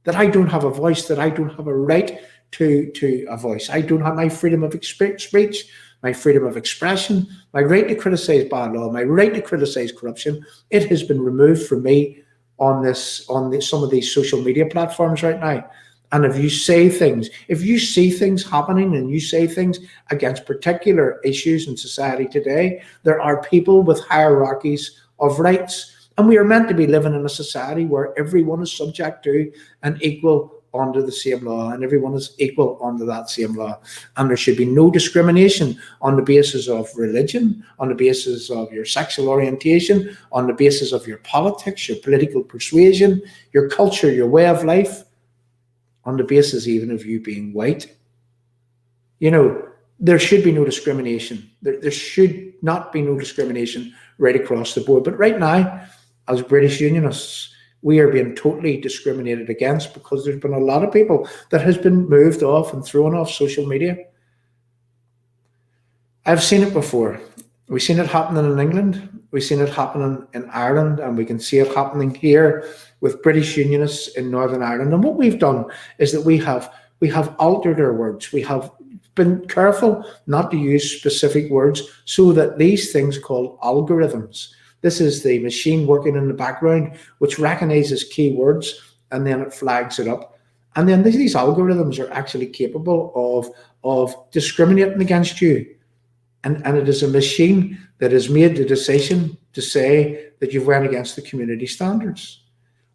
S2: That I don't have a voice, that I don't have a right to a voice. I don't have my freedom of speech, my freedom of expression, my right to criticize bad law, my right to criticize corruption. It has been removed from me on some of these social media platforms right now. And if you say things, if you see things happening and you say things against particular issues in society today, there are people with hierarchies of rights. And we are meant to be living in a society where everyone is subject to and equal under the same law, and everyone is equal under that same law. And there should be no discrimination on the basis of religion, on the basis of your sexual orientation, on the basis of your politics, your political persuasion, your culture, your way of life, on the basis even of you being white. You know, there should be no discrimination. There should not be no discrimination right across the board. But right now, as British Unionists, we are being totally discriminated against because there's been a lot of people that has been moved off and thrown off social media. I've seen it before. We've seen it happening in England. We've seen it happening in Ireland, and we can see it happening here with British Unionists in Northern Ireland. And what we've done is that we have altered our words. We have been careful not to use specific words so that these things called algorithms, this is the machine working in the background, which recognizes keywords and then it flags it up. And then these algorithms are actually capable of discriminating against you. And it is a machine that has made the decision to say that you've went against the community standards.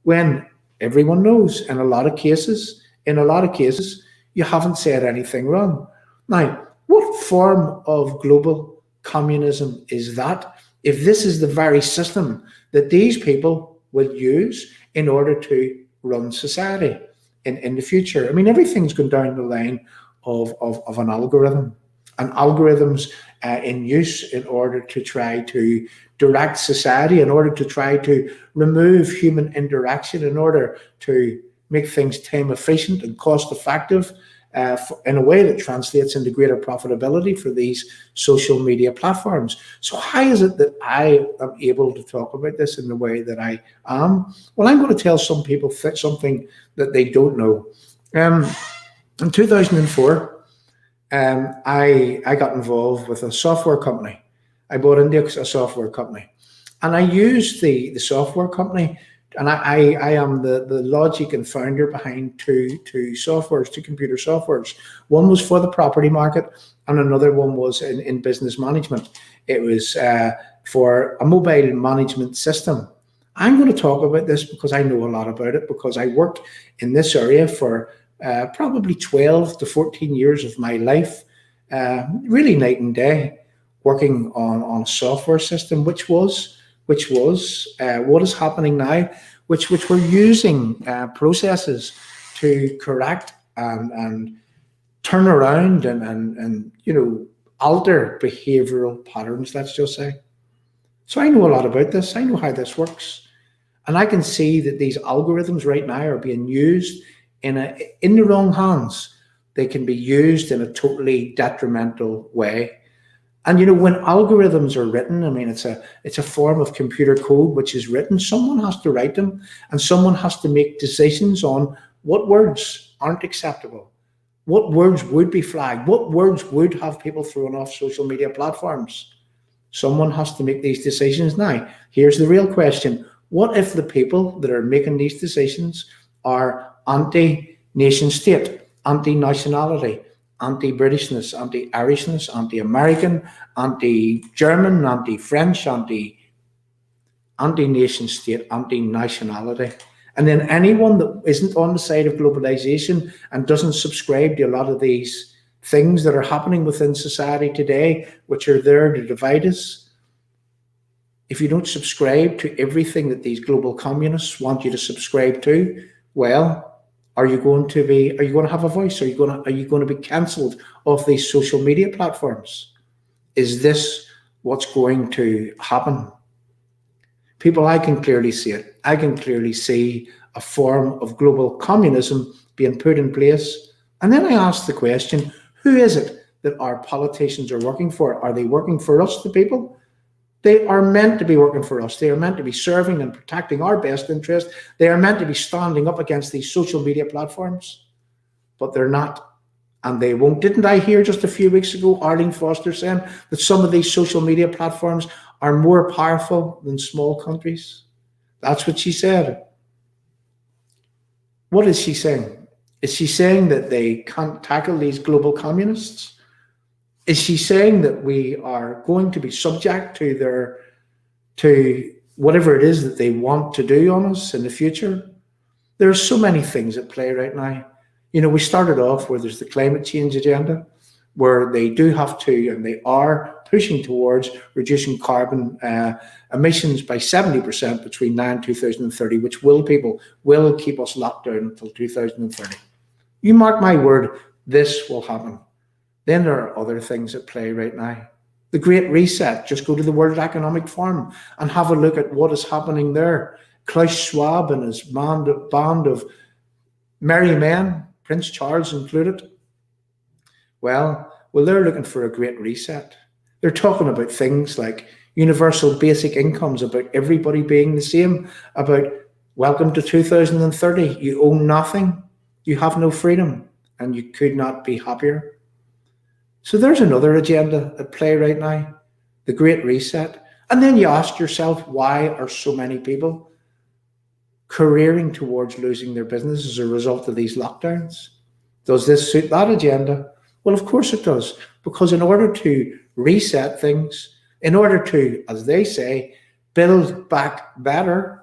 S2: When everyone knows in a lot of cases, you haven't said anything wrong. Now, what form of global communism is that if this is the very system that these people will use in order to run society in the future? I mean, everything's gone down the line of an algorithm, and algorithms in use in order to try to direct society, in order to try to remove human interaction, in order to make things time efficient and cost effective, in a way that translates into greater profitability for these social media platforms. So how is it that I am able to talk about this in the way that I am? Well, I'm going to tell some people something that they don't know. In 2004, I got involved with a software company. I bought into a software company, and I used the software company. And I am the logic and founder behind two computer softwares. One was for the property market, and another one was in business management. It was for a mobile management system. I'm going to talk about this because I know a lot about it, because I worked in this area for probably 12 to 14 years of my life, really night and day. working on a software system, which was what is happening now, which we're using processes to correct and turn around and alter behavioral patterns, let's just say. So I know a lot about this. I know how this works. And I can see that these algorithms right now are being used in the wrong hands. They can be used in a totally detrimental way. And when algorithms are written, I mean, it's a form of computer code which is written. Someone has to write them, and someone has to make decisions on what words aren't acceptable, what words would be flagged, what words would have people thrown off social media platforms. Someone has to make these decisions. Now, here's the real question. What if the people that are making these decisions are anti-nation state, anti-nationality, anti-Britishness, anti-Irishness, anti-American, anti-German, anti-French, anti-nation state, anti-nationality? And then anyone that isn't on the side of globalization and doesn't subscribe to a lot of these things that are happening within society today, which are there to divide us, if you don't subscribe to everything that these global communists want you to subscribe to, well, are you going to have a voice? Are you going to be cancelled off these social media platforms? Is this what's going to happen? People, I can clearly see it. I can clearly see a form of global communism being put in place. And then I ask the question, who is it that our politicians are working for? Are they working for us, the people? They are meant to be working for us. They are meant to be serving and protecting our best interest. They are meant to be standing up against these social media platforms, but they're not, and they won't. Didn't I hear just a few weeks ago Arlene Foster saying that some of these social media platforms are more powerful than small countries? That's what she said. What is she saying? Is she saying that they can't tackle these global communists? Is she saying that we are going to be subject to whatever it is that they want to do on us in the future? There are so many things at play right now. We started off where there's the climate change agenda, where they do have to, and they are pushing towards reducing carbon emissions by 70% between now and 2030, which will keep us locked down until 2030. You mark my word, this will happen. Then there are other things at play right now. The Great Reset, just go to the World Economic Forum and have a look at what is happening there. Klaus Schwab and his band of merry men, Prince Charles included. Well, they're looking for a Great Reset. They're talking about things like universal basic incomes, about everybody being the same, about welcome to 2030. You own nothing, you have no freedom, and you could not be happier. So there's another agenda at play right now, the Great Reset. And then you ask yourself, why are so many people careering towards losing their business as a result of these lockdowns? Does this suit that agenda? Well, of course it does, because in order to reset things, in order to, as they say, build back better,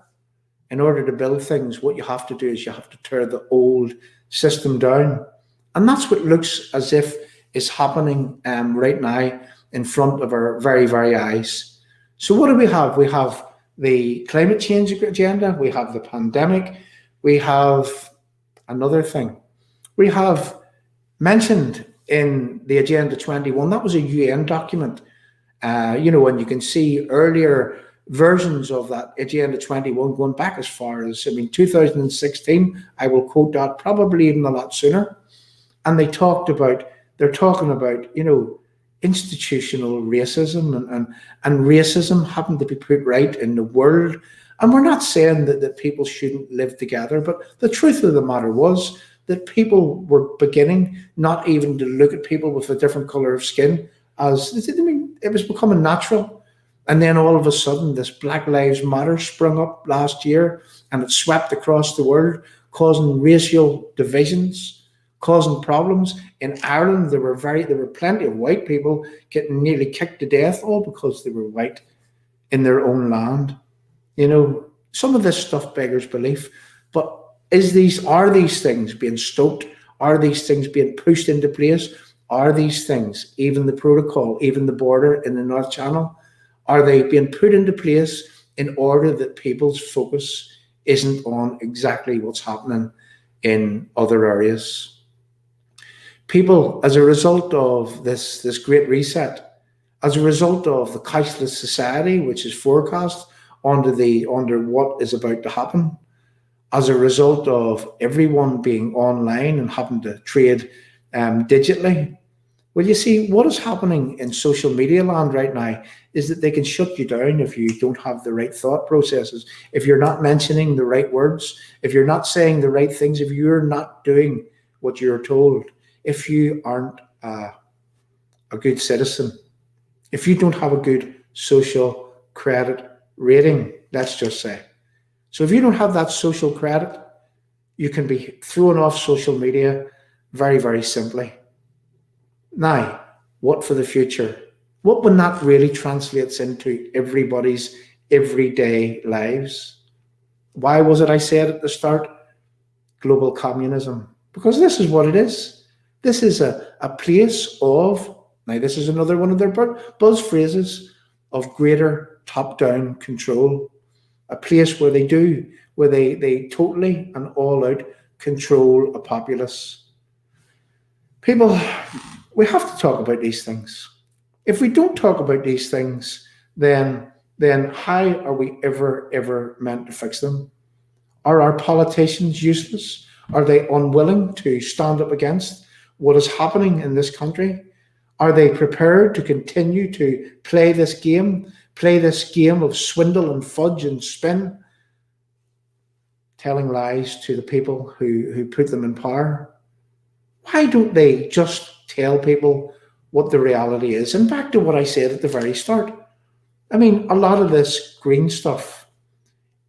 S2: in order to build things, what you have to do is you have to tear the old system down. And that's what looks as if is happening right now in front of our very, very eyes. So what do we have? We have the climate change agenda. We have the pandemic. We have another thing. We have mentioned in the Agenda 21, that was a UN document, and you can see earlier versions of that Agenda 21 going back as far as, 2016. I will quote that, probably even a lot sooner. And they're talking about, institutional racism and racism having to be put right in the world. And we're not saying that people shouldn't live together, but the truth of the matter was that people were beginning not even to look at people with a different color of skin as, it was becoming natural. And then all of a sudden, this Black Lives Matter sprung up last year, and it swept across the world, causing racial divisions, causing problems. In Ireland, there were plenty of white people getting nearly kicked to death, all because they were white in their own land. Some of this stuff beggars belief, but are these things being stoked? Are these things being pushed into place? Are these things, even the protocol, even the border in the North Channel, are they being put into place in order that people's focus isn't on exactly what's happening in other areas? People, as a result of this great reset, as a result of the cashless society which is forecast under what is about to happen, as a result of everyone being online and having to trade digitally, well, you see, what is happening in social media land right now is that they can shut you down if you don't have the right thought processes, if you're not mentioning the right words, if you're not saying the right things, if you're not doing what you're told, if you aren't a good citizen, if you don't have a good social credit rating, let's just say. So if you don't have that social credit, you can be thrown off social media very, very simply. Now, what for the future? What when that really translates into everybody's everyday lives? Why was it I said at the start, global communism? Because this is what it is. This is a place of, now this is another one of their buzz phrases, of greater top-down control. A place where they totally and all out control a populace. People, we have to talk about these things. If we don't talk about these things, then how are we ever meant to fix them? Are our politicians useless? Are they unwilling to stand up against what is happening in this country? Are they prepared to continue to play this game of swindle and fudge and spin, telling lies to the people who put them in power? Why don't they just tell people what the reality is? And back to what I said at the very start. I mean, a lot of this green stuff,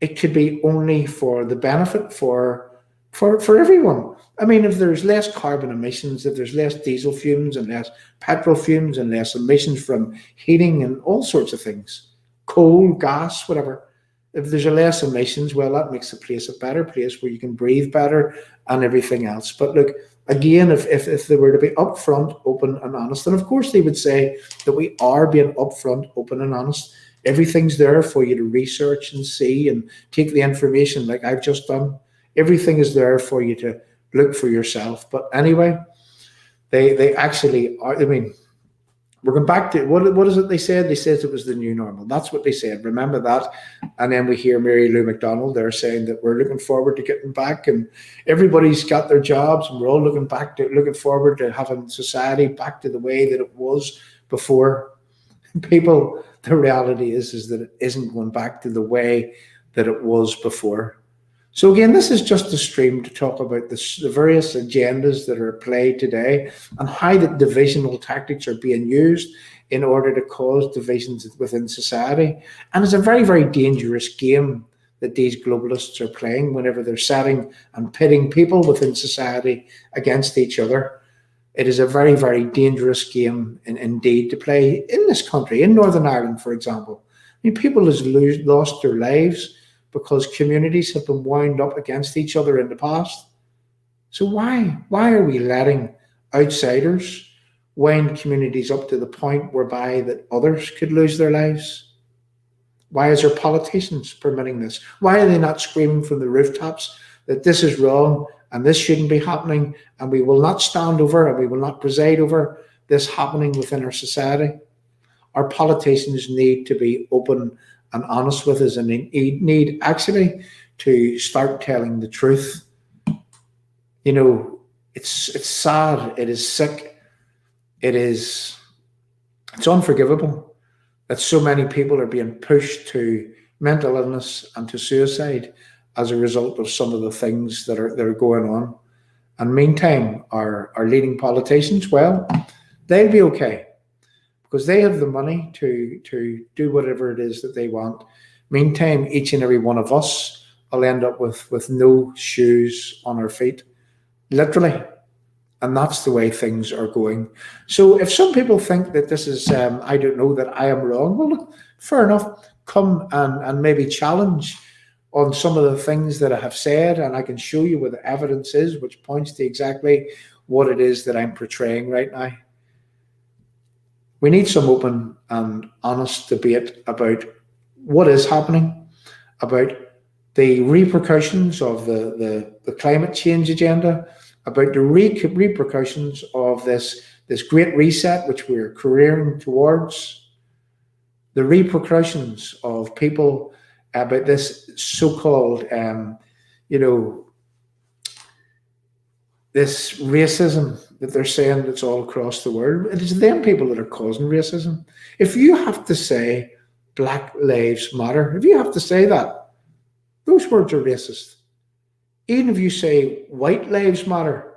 S2: it could be only for the benefit for everyone. I mean, if there's less carbon emissions, if there's less diesel fumes and less petrol fumes and less emissions from heating and all sorts of things, coal, gas, whatever, if there's less emissions, well, that makes the place a better place where you can breathe better and everything else. But look, again, if they were to be upfront, open and honest, and of course they would say that we are being upfront, open and honest. Everything's there for you to research and see and take the information like I've just done. Everything is there for you to look for yourself. But anyway, they actually are. I mean, we're going back to what is it they said? They said it was the new normal. That's what they said. Remember that. And then we hear Mary Lou McDonald there saying that we're looking forward to getting back, and everybody's got their jobs, and we're all looking forward to having society back to the way that it was before. People, the reality is that it isn't going back to the way that it was before. So again, this is just a stream to talk about the various agendas that are at play today and how the divisional tactics are being used in order to cause divisions within society. And it's a very, very dangerous game that these globalists are playing whenever they're setting and pitting people within society against each other. It is a very, very dangerous game indeed to play in this country, in Northern Ireland, for example. I mean, people have lost their lives because communities have been wound up against each other in the past. So why are we letting outsiders wind communities up to the point whereby that others could lose their lives? Why is our politicians permitting this? Why are they not screaming from the rooftops that this is wrong and this shouldn't be happening, and we will not stand over and we will not preside over this happening within our society? Our politicians need to be open and honest with us, and they need actually to start telling the truth. You know, it's sad, it is sick, it's unforgivable that so many people are being pushed to mental illness and to suicide as a result of some of the things that are going on. And meantime, our leading politicians, well, they'll be okay, because they have the money to do whatever it is that they want. Meantime, each and every one of us will end up with no shoes on our feet, literally. And that's the way things are going. So if some people think that this is, I don't know, that I am wrong, well, look, fair enough. Come and maybe challenge on some of the things that I have said, and I can show you where the evidence is, which points to exactly what it is that I'm portraying right now. We need some open and honest debate about what is happening, about the repercussions of the climate change agenda, about the repercussions of this great reset which we're careering towards, the repercussions of people about this so-called, this racism that they're saying that's all across the world. It is them people that are causing racism. If you have to say Black Lives Matter, if you have to say that, those words are racist. Even if you say white lives matter,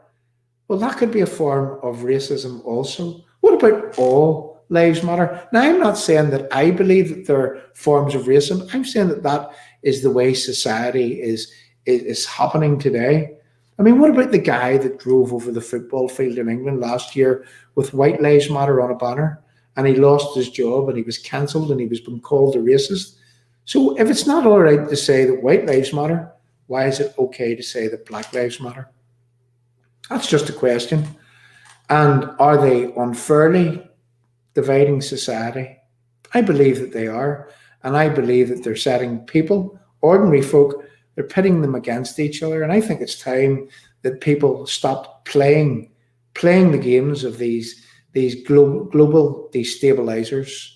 S2: well, that could be a form of racism also. What about all lives matter? Now, I'm not saying that I believe that there are forms of racism. I'm saying that that is the way society is happening today. I mean, what about the guy that drove over the football field in England last year with White Lives Matter on a banner, and he lost his job and he was cancelled and he was being called a racist? So if it's not all right to say that white lives matter, why is it okay to say that Black lives matter? That's just a question. And are they unfairly dividing society? I believe that they are. And I believe that they're setting people, ordinary folk, they're pitting them against each other. And I think it's time that people stop playing the games of these global destabilizers.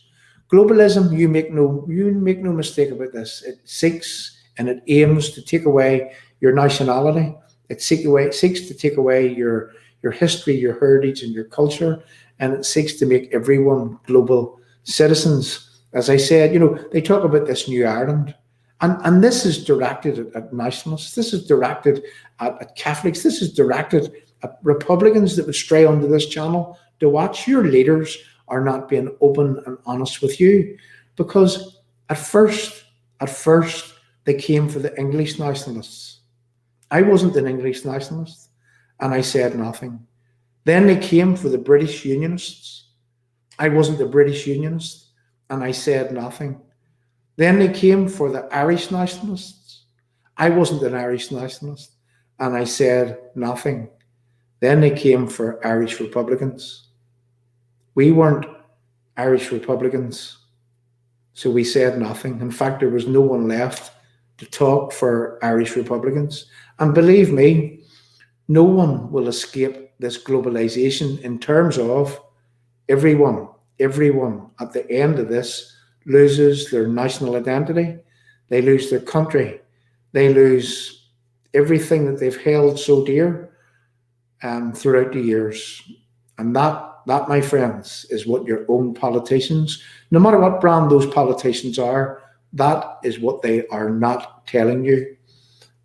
S2: Globalism, you make no mistake about this. It seeks and it aims to take away your nationality. It seeks to take away your history, your heritage, and your culture, and it seeks to make everyone global citizens. As I said, they talk about this new Ireland, and this is directed at nationalists. This is directed at Catholics. This is directed at Republicans that would stray onto this channel to watch. Your leaders are not being open and honest with you, because at first they came for the English nationalists. I wasn't an English nationalist, and I said nothing. Then they came for the British Unionists. I wasn't a British Unionist, and I said nothing. Then they came for the Irish nationalists. I wasn't an Irish nationalist, and I said nothing. Then they came for Irish Republicans. We weren't Irish Republicans, so we said nothing. In fact, there was no one left to talk for Irish Republicans. And believe me, no one will escape this globalization in terms of everyone at the end of this loses their national identity, they lose their country, they lose everything that they've held so dear throughout the years. And that, my friends, is what your own politicians, no matter what brand those politicians are, that is what they are not telling you.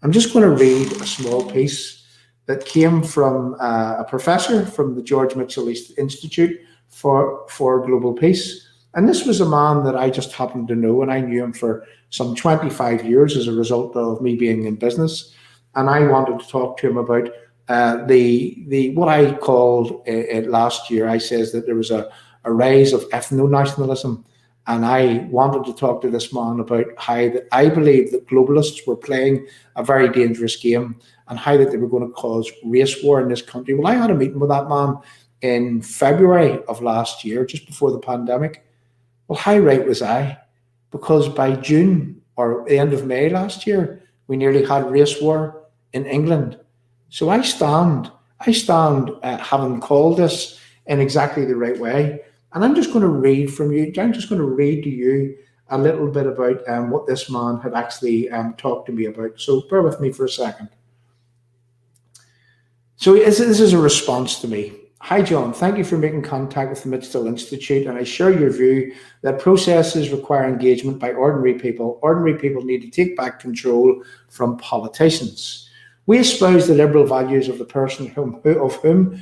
S2: I'm just going to read a small piece that came from a professor from the George Mitchell Institute for Global Peace. And this was a man that I just happened to know, and I knew him for some 25 years as a result of me being in business. And I wanted to talk to him about the what I called it last year. I says that there was a rise of ethno-nationalism, and I wanted to talk to this man about how that I believe that globalists were playing a very dangerous game, and how that they were going to cause race war in this country. Well, I had a meeting with that man in February of last year, just before the pandemic. Well, how right was I? Because by June or the end of May last year, we nearly had race war in England. So I stand having called this in exactly the right way. And I'm just going to read from you. I'm just going to read to you a little bit about what this man had actually talked to me about. So bear with me for a second. So this is a response to me. Hi, John. Thank you for making contact with the Mitchell Institute, and I share your view that processes require engagement by ordinary people. Ordinary people need to take back control from politicians. We espouse the liberal values of the person of whom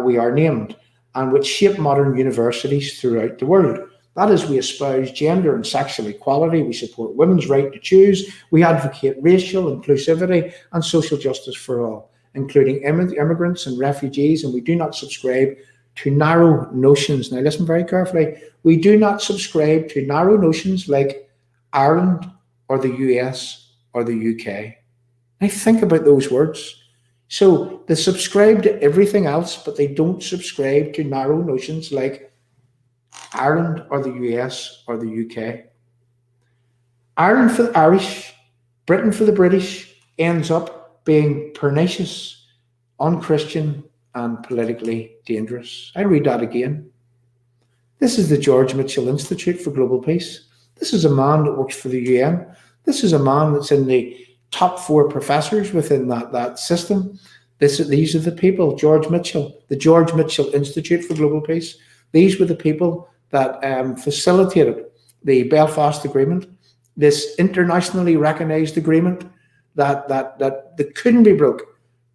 S2: we are named, and which shape modern universities throughout the world. That is, we espouse gender and sexual equality, we support women's right to choose, we advocate racial inclusivity and social justice for all, including immigrants and refugees, and we do not subscribe to narrow notions. Now listen very carefully. We do not subscribe to narrow notions like Ireland or the US or the UK. Now think about those words. So they subscribe to everything else, but they don't subscribe to narrow notions like Ireland or the US or the UK. Ireland for the Irish, Britain for the British ends up being pernicious, unchristian, and politically dangerous. I read that again. This is the George Mitchell Institute for Global Peace. This is a man that works for the UN. This is a man that's in the top 4 professors within that system. These are the people, George Mitchell, the George Mitchell Institute for Global Peace. These were the people that facilitated the Belfast Agreement, this internationally recognised agreement that couldn't be broke,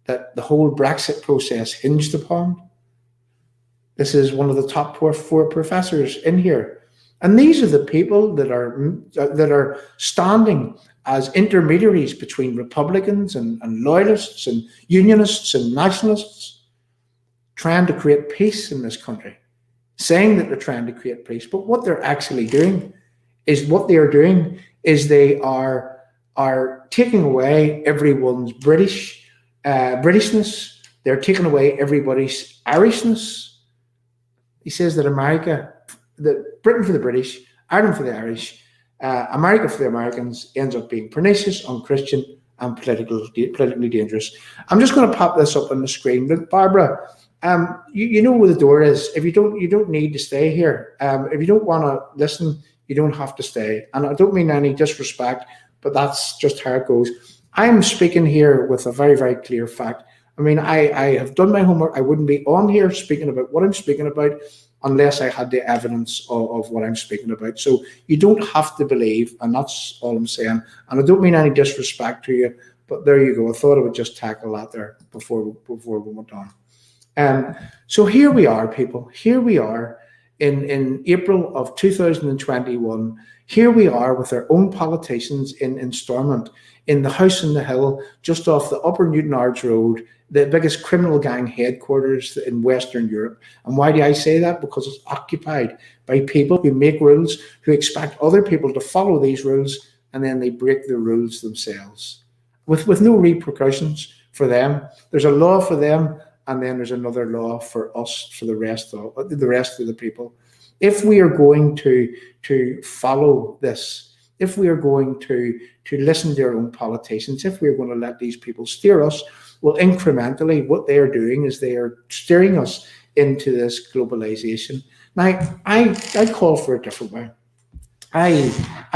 S2: that the whole Brexit process hinged upon. This is one of the top 4 professors in here. And these are the people that are standing as intermediaries between Republicans and loyalists and unionists and nationalists, trying to create peace in this country, saying that they're trying to create peace. But what they're actually doing is they are taking away everyone's Britishness. They're taking away everybody's Irishness. He says that Britain for the British, Ireland for the Irish, America for the Americans ends up being pernicious, unchristian, and politically dangerous. I'm just going to pop this up on the screen. Look, Barbara, you know where the door is. If you don't need to stay here. If you don't want to listen, you don't have to stay. And I don't mean any disrespect, but that's just how it goes. I'm speaking here with a very, very clear fact. I mean, I have done my homework. I wouldn't be on here speaking about what I'm speaking about unless I had the evidence of what I'm speaking about. So you don't have to believe, and that's all I'm saying. And I don't mean any disrespect to you, but there you go. I thought I would just tackle that there before we went on. So here we are, people. Here we are in April of 2021. Here we are with our own politicians in Stormont, in the house on the hill, just off the Upper Newton Ards Road, the biggest criminal gang headquarters in Western Europe. And why do I say that? Because it's occupied by people who make rules, who expect other people to follow these rules, and then they break the rules themselves with no repercussions for them. There's a law for them, and then there's another law for us, for the rest of the people. If we are going to follow this, if we are going to listen to our own politicians, if we're going to let these people steer us, well, incrementally, what they are doing is they are steering us into this globalization. Now, I call for a different way. I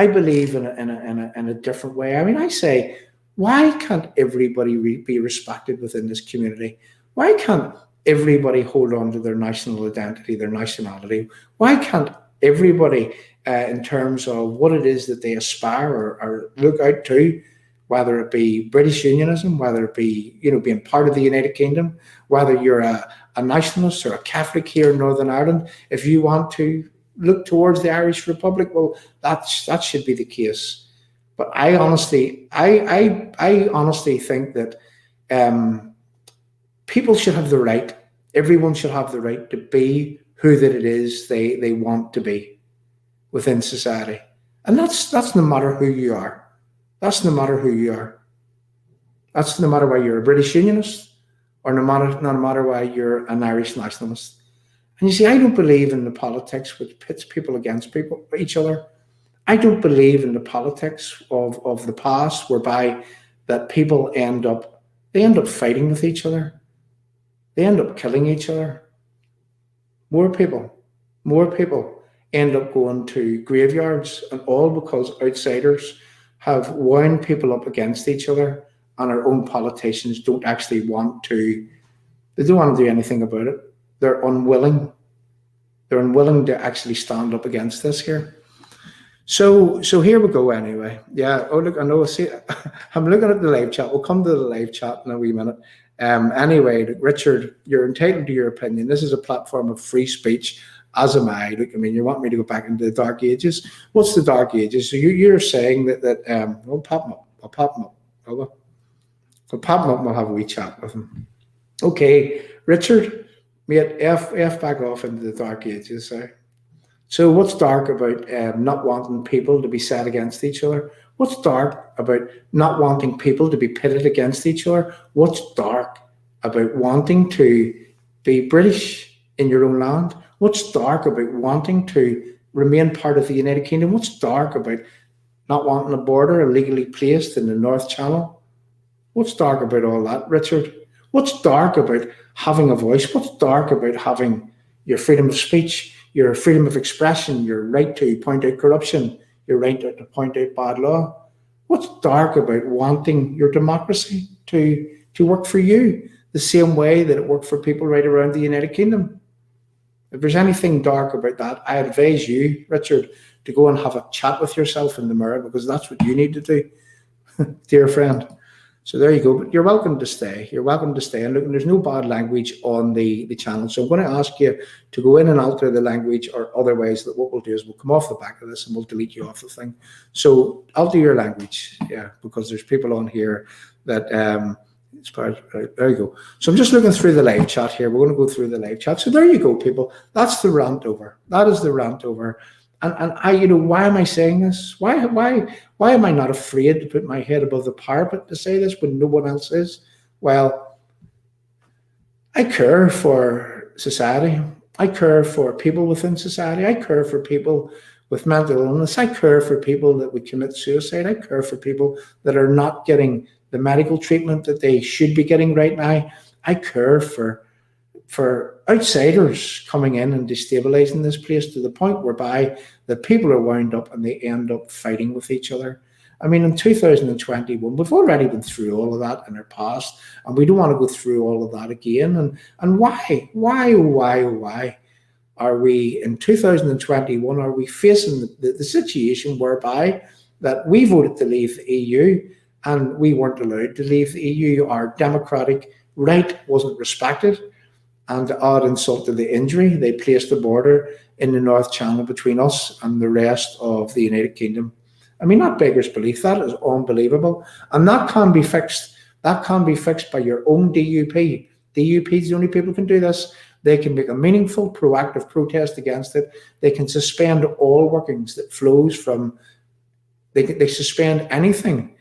S2: believe in a different way. I mean, I say, why can't everybody be respected within this community? Why can't everybody hold on to their national identity, their nationality? Why can't everybody, in terms of what it is that they aspire or look out to, whether it be British Unionism, whether it be, being part of the United Kingdom, whether you're a nationalist or a Catholic here in Northern Ireland, if you want to look towards the Irish Republic, well, that should be the case. But I honestly think that people should have the right, everyone should have the right to be who that it is they want to be within society. And that's no matter who you are. That's no matter who you are. That's no matter why you're a British Unionist or no matter why you're an Irish nationalist. And you see, I don't believe in the politics which pits people against each other. I don't believe in the politics of the past whereby that people end up fighting with each other. They end up killing each other. More people end up going to graveyards, and all because outsiders have wound people up against each other, and our own politicians don't actually want to do anything about it. They're unwilling to actually stand up against this here. So here we go anyway. Yeah, oh look, I know, see, I'm looking at the live chat. We'll come to the live chat in a wee minute. Anyway, Richard, you're entitled to your opinion. This is a platform of free speech, as am I. Look, I mean, you want me to go back into the Dark Ages? What's the Dark Ages? So you're saying that we'll pop them up. I'll pop them up. I'll pop them up and we'll have a wee chat with them. Okay, Richard, mate, F back off into the Dark Ages. Sorry. So what's dark about not wanting people to be set against each other? What's dark about not wanting people to be pitted against each other? What's dark about wanting to be British in your own land? What's dark about wanting to remain part of the United Kingdom? What's dark about not wanting a border illegally placed in the North Channel? What's dark about all that, Richard? What's dark about having a voice? What's dark about having your freedom of speech, your freedom of expression, your right to point out corruption, your right to point out bad law? What's dark about wanting your democracy to work for you the same way that it worked for people right around the United Kingdom? If there's anything dark about that, I advise you, Richard, to go and have a chat with yourself in the mirror, because that's what you need to do, dear friend. So there you go. But you're welcome to stay. You're welcome to stay. And look, there's no bad language on the channel. So I'm going to ask you to go in and alter the language, or otherwise that what we'll do is we'll come off the back of this and we'll delete you off the thing. So alter your language, yeah, because there's people on here that right, there you go. So I'm just looking through the live chat here. We're going to go through the live chat. So there you go, people. That's the rant over. That is the rant over. And I, why am I saying this? Why am I not afraid to put my head above the parapet to say this when no one else is? Well, I care for society. I care for people within society. I care for people with mental illness. I care for people that would commit suicide. I care for people that are not getting the medical treatment that they should be getting right now. I care for outsiders coming in and destabilizing this place to the point whereby the people are wound up and they end up fighting with each other. I mean, in 2021, we've already been through all of that in our past, and we don't want to go through all of that again. And why are we in 2021, are we facing the situation whereby that we voted to leave the EU and we weren't allowed to leave the EU? Our democratic right wasn't respected. And to add insult to the injury, they placed a border in the North Channel between us and the rest of the United Kingdom. I mean, that beggars belief. That is unbelievable. And that can be fixed. That can be fixed by your own DUP. DUP is the only people who can do this. They can make a meaningful, proactive protest against it. They can suspend all workings that flows from, they suspend anything,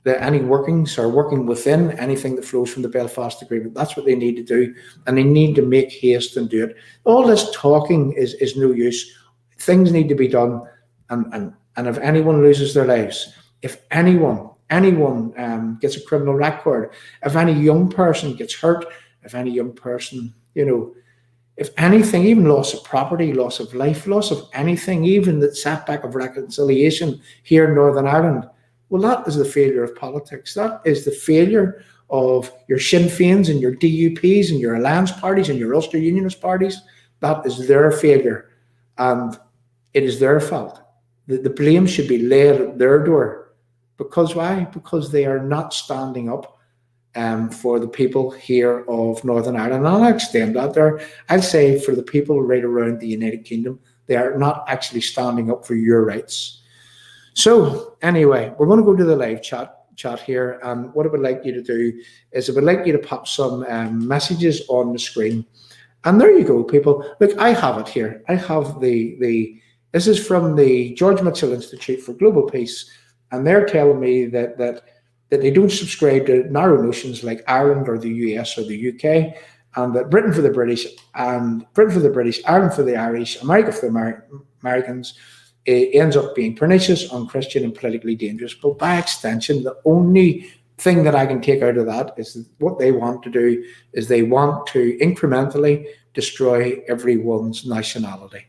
S2: any workings or working within anything that flows from the Belfast Agreement. That's what they need to do, and they need to make haste and do it. All this talking is no use. Things need to be done, and if anyone loses their lives, if anyone gets a criminal record, if any young person gets hurt, if any young person, if anything, even loss of property, loss of life, loss of anything, even the setback of reconciliation here in Northern Ireland, well, that is the failure of politics. That is the failure of your Sinn Féins and your DUPs and your Alliance parties and your Ulster Unionist parties. That is their failure, and it is their fault. The blame should be laid at their door. Because why? Because they are not standing up for the people here of Northern Ireland. And I'll extend that there. I'll say for the people right around the United Kingdom, they are not actually standing up for your rights. So anyway, we're going to go to the live chat here, and what I would like you to do is I would like you to pop some messages on the screen. And there you go, people. Look, I have it here. I have this is from the George Mitchell Institute for Global Peace, and they're telling me that they don't subscribe to narrow notions like Ireland or the US or the UK, and that Britain for the British, Ireland for the Irish, America for the Americans, it ends up being pernicious, unchristian, and politically dangerous. But by extension, the only thing that I can take out of that is that what they want to do is they want to incrementally destroy everyone's nationality.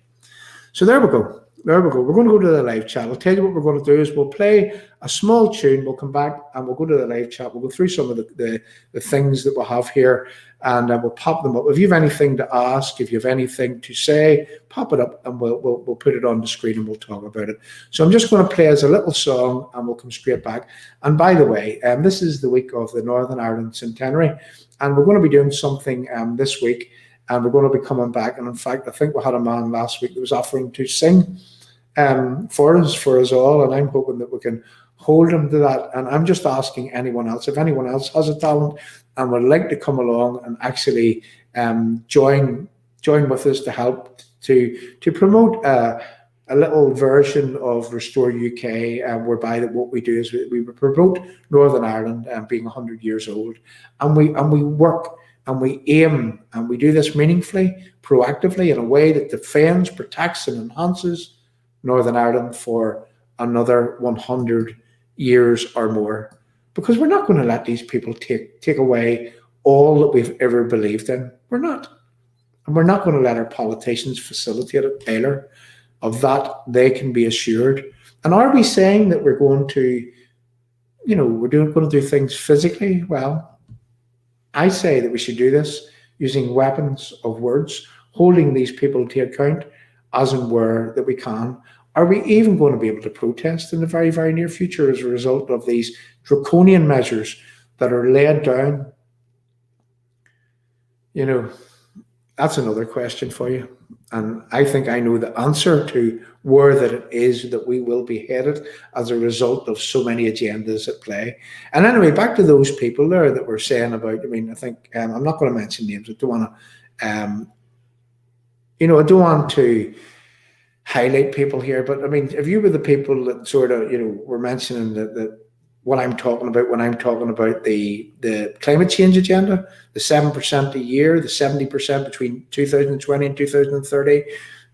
S2: So there we go. There we go. We're going to go to the live chat. I'll tell you what we're going to do is we'll play a small tune. We'll come back and we'll go to the live chat. We'll go through some of the things that we'll have here, and we'll pop them up. If you have anything to ask, if you have anything to say, pop it up and we'll put it on the screen and we'll talk about it. So I'm just going to play as a little song and we'll come straight back. And by the way, this is the week of the Northern Ireland Centenary, and we're going to be doing something this week, and we're going to be coming back. And in fact, I think we had a man last week that was offering to sing for us all, and I'm hoping that we can hold him to that. And I'm just asking anyone else, if anyone else has a talent and would like to come along and actually join with us to help to promote a little version of Restore UK, whereby that what we do is we promote Northern Ireland being 100 years old, and we work and we aim, and we do this meaningfully, proactively, in a way that defends, protects, and enhances Northern Ireland for another 100 years or more. Because we're not going to let these people take away all that we've ever believed in. We're not. And we're not going to let our politicians facilitate it either. Of that, they can be assured. And are we saying that we're going to, we're going to do things physically? Well, I say that we should do this using weapons of words, holding these people to account as and where that we can. Are we even going to be able to protest in the very, very near future as a result of these draconian measures that are laid down? That's another question for you. And I think I know the answer to where that it is that we will be headed as a result of so many agendas at play. And anyway, back to those people there that were saying about, I think, I'm not going to mention names. I don't want to, I don't want to highlight people here, but if you were the people that sort of, were mentioning that what I'm talking about when I'm talking about the climate change agenda, the 7% a year, the 70% between 2020 and 2030,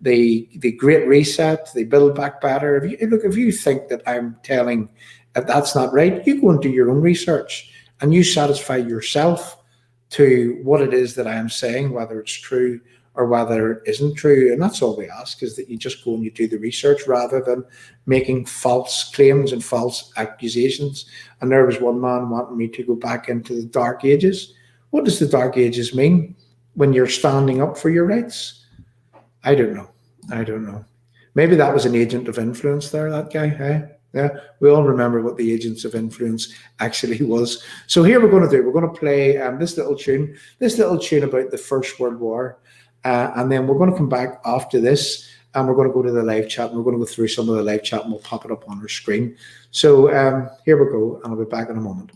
S2: the Great Reset, the Build Back Better. If you think that I'm telling that that's not right, you go and do your own research and you satisfy yourself to what it is that I am saying, whether it's true or whether it isn't true. And that's all we ask, is that you just go and you do the research rather than making false claims and false accusations. And there was one man wanting me to go back into the Dark Ages. What does the Dark Ages mean when you're standing up for your rights? I don't know. Maybe that was an agent of influence there, that guy, eh? Yeah, we all remember what the agents of influence actually was. So here we're going to play this little tune about the First World War. And then we're going to come back after this and we're going to go to the live chat and we're going to go through some of the live chat and we'll pop it up on our screen. So here we go, and I'll be back in a moment.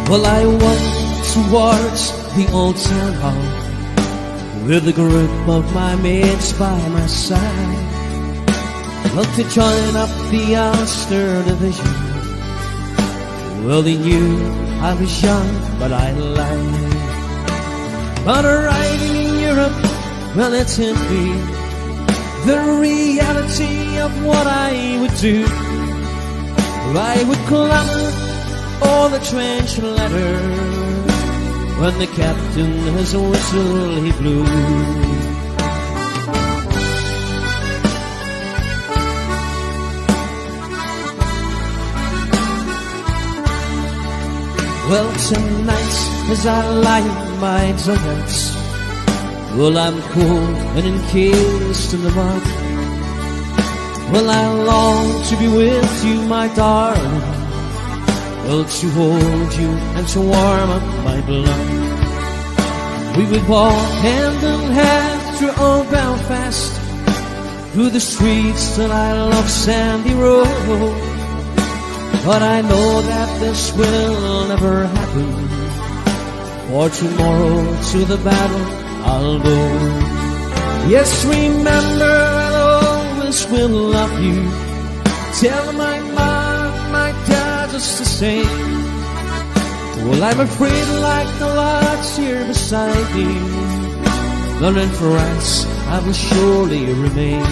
S6: Well, I walked towards the old town hall with a group of my mates by my side. Well, to join up the Ulster Division. Well, they knew I was young, but I lied. But arriving in Europe, well, it hit me the reality of what I would do. I would clamor all the trench letters when the captain his whistle he blew. Well, tonight as I lie in my dugout, well, I'm cold and encased in the mud. Well, I long to be with you, my darling. Well, to hold you and to warm up my blood. We would walk hand in hand through old Belfast, through the streets that I love, Sandy Road. But I know that this will never happen, for tomorrow to the battle I'll go. Yes, remember, I'll always will love you. Tell my mom, my dad, just the same. Well, I'm afraid like the lads here beside me, London, France, I will surely remain.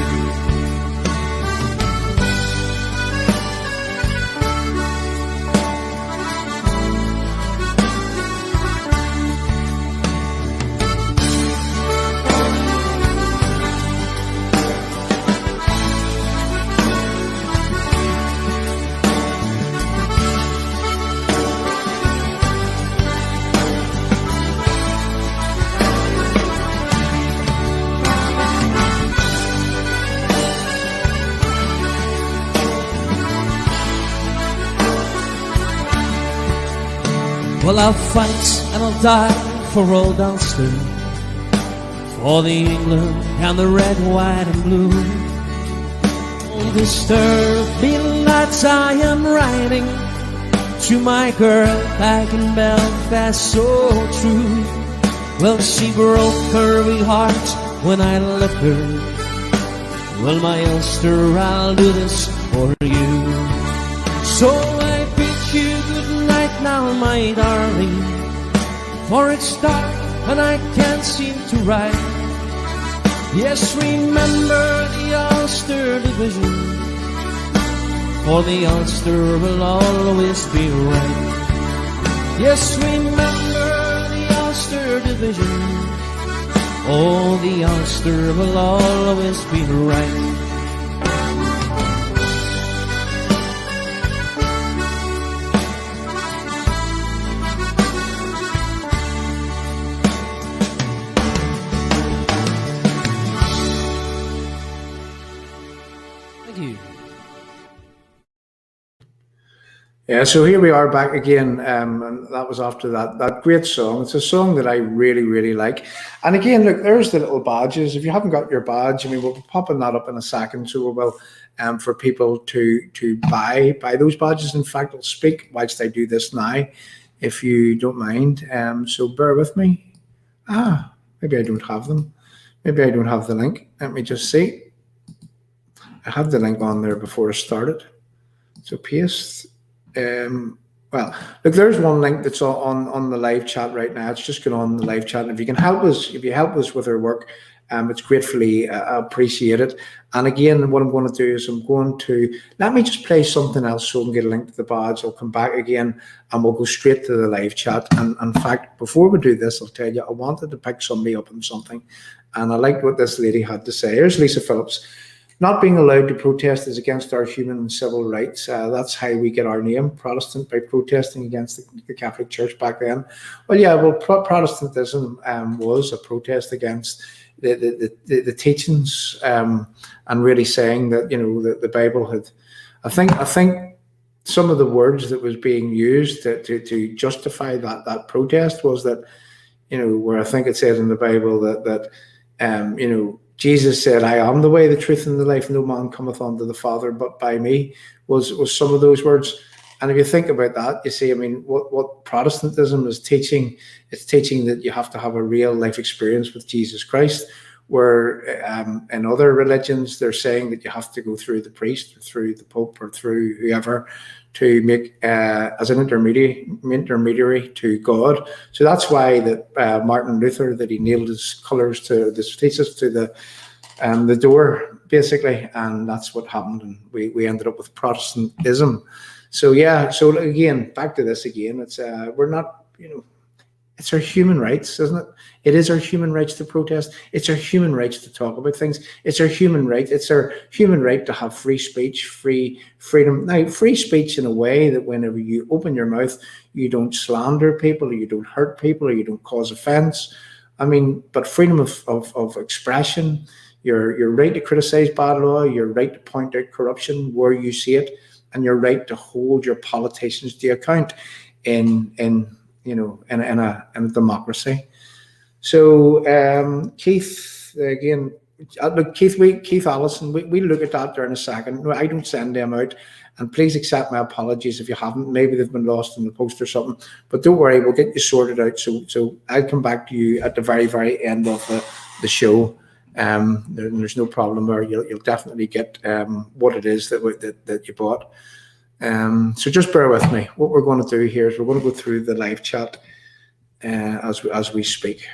S6: Well, I'll fight and I'll die for old Ulster, for the England and the red, white and blue. Don't disturb me, lads, I am writing to my girl back in Belfast, so true. Well, she broke her wee heart when I left her. Well, my Ulster, I'll do this for you. So I bid you good night now, my darling, for it's dark and I can't seem to write. Yes, remember the Ulster division, for the Ulster will always be right. Yes, remember the Ulster division, oh, the Ulster will always be right.
S2: Yeah, so here we are back again, and that was after that great song. It's a song that I really, really like. And again, look, there's the little badges. If you haven't got your badge, I mean, we'll be popping that up in a second, so we will, for people to buy those badges. In fact, I'll speak whilst I do this now, if you don't mind. So bear with me. Maybe I don't have them. Maybe I don't have the link. Let me just see. I had the link on there before I started. So paste. Well, look, there's one link that's on the live chat right now. It's just going on the live chat. And if you can help us, with our work, it's gratefully appreciated. And again, what I'm going to do is let me just play something else so I can get a link to the badge. I'll come back again and we'll go straight to the live chat. And in fact, before we do this, I'll tell you, I wanted to pick somebody up on something. And I liked what this lady had to say. Here's Lisa Phillips. Not being allowed to protest is against our human and civil rights. That's how we get our name, Protestant, by protesting against the Catholic Church back then. Well, yeah, well, Protestantism was a protest against the teachings and really saying that, you know, that the Bible had, I think some of the words that was being used to justify that protest was that, you know, where I think it said in the Bible that you know, Jesus said, I am the way, the truth, and the life. No man cometh unto the Father but by me, was some of those words. And if you think about that, you see, I mean, what Protestantism is teaching, it's teaching that you have to have a real life experience with Jesus Christ, where in other religions, they're saying that you have to go through the priest or through the Pope or through whoever to make as an intermediary to God. So that's why that Martin Luther, that he nailed his colours to this thesis to the door, basically, and that's what happened, and we ended up with Protestantism. So yeah, so again, back to this again. It's we're not, you know, it's our human rights, isn't it? It is our human rights to protest. It's our human rights to talk about things. It's our human right. It's our human right to have free speech, freedom. Now, free speech in a way that whenever you open your mouth, you don't slander people, or you don't hurt people, or you don't cause offense. I mean, but freedom of expression, your right to criticize bad law, your right to point out corruption where you see it, and your right to hold your politicians to account in a democracy. So Keith, again, look, Keith Allison, we look at that there in a second. No, I don't send them out, and please accept my apologies if you haven't. Maybe they've been lost in the post or something, but don't worry, we'll get you sorted out. So I'll come back to you at the very, very end of the show. There's no problem there. You'll definitely get what it is that you bought. So just bear with me. What we're going to do here is we're going to go through the live chat as we speak.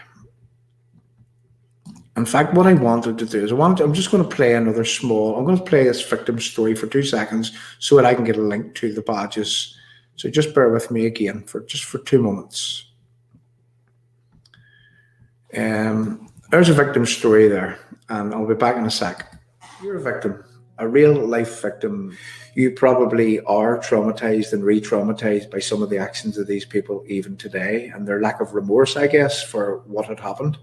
S2: In fact, what I wanted to do is I'm just going to play I'm going to play this victim story for 2 seconds so that I can get a link to the badges. So just bear with me again for 2 moments. There's a victim story there, and I'll be back in a sec. You're a victim, a real life victim. You probably are traumatized and re-traumatized by some of the actions of these people even today, and their lack of remorse, I guess, for what had happened.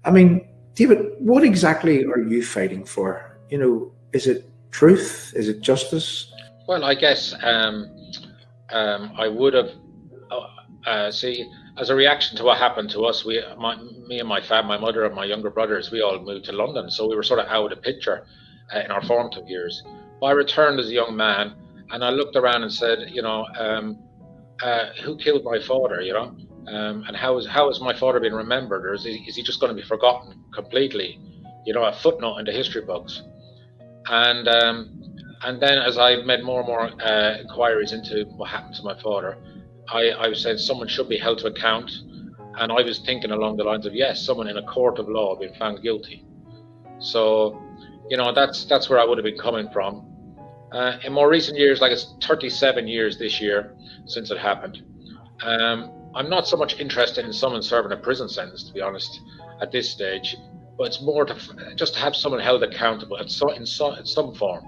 S2: I mean, David, what exactly are you fighting for? You know, is it truth? Is it justice?
S7: Well, I guess I would have, see, as a reaction to what happened to us, me and my family, my mother and my younger brothers, we all moved to London. So we were sort of out of the picture in our formative years. But I returned as a young man, and I looked around and said, you know, who killed my father, you know? And how is my father being remembered, or is he just going to be forgotten completely? You know, a footnote in the history books. And then as I made more and more inquiries into what happened to my father, I said someone should be held to account. And I was thinking along the lines of, yes, someone in a court of law being found guilty. So, you know, that's where I would have been coming from. In more recent years, like it's 37 years this year since it happened. I'm not so much interested in someone serving a prison sentence, to be honest, at this stage. But it's more just to have someone held accountable in some form,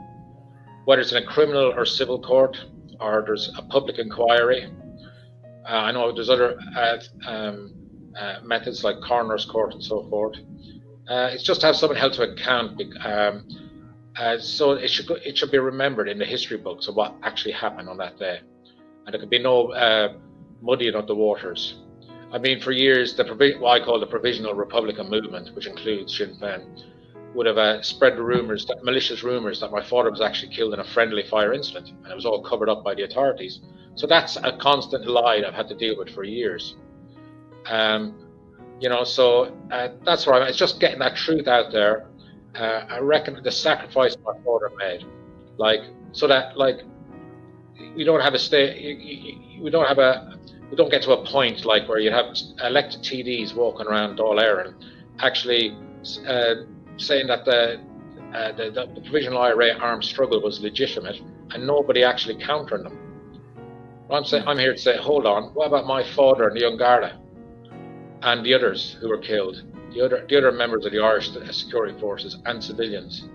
S7: whether it's in a criminal or civil court, or there's a public inquiry. I know there's other methods like coroner's court and so forth. It's just to have someone held to account, so it should be remembered in the history books of what actually happened on that day, and there could be no muddying of the waters. I mean, for years, what I call the Provisional Republican movement, which includes Sinn Féin, would have spread the malicious rumours that my father was actually killed in a friendly fire incident, and it was all covered up by the authorities. So that's a constant lie I've had to deal with for years. You know, so that's where I'm at. It's just getting that truth out there. I reckon the sacrifice my father made, so that we don't have a state, we don't get to a point like where you have elected TDs walking around Dáil Éireann actually saying that the Provisional IRA armed struggle was legitimate and nobody actually countering them. I'm here to say, hold on, what about my father and the Young Garda and the others who were killed, the other members of the Irish security forces and civilians?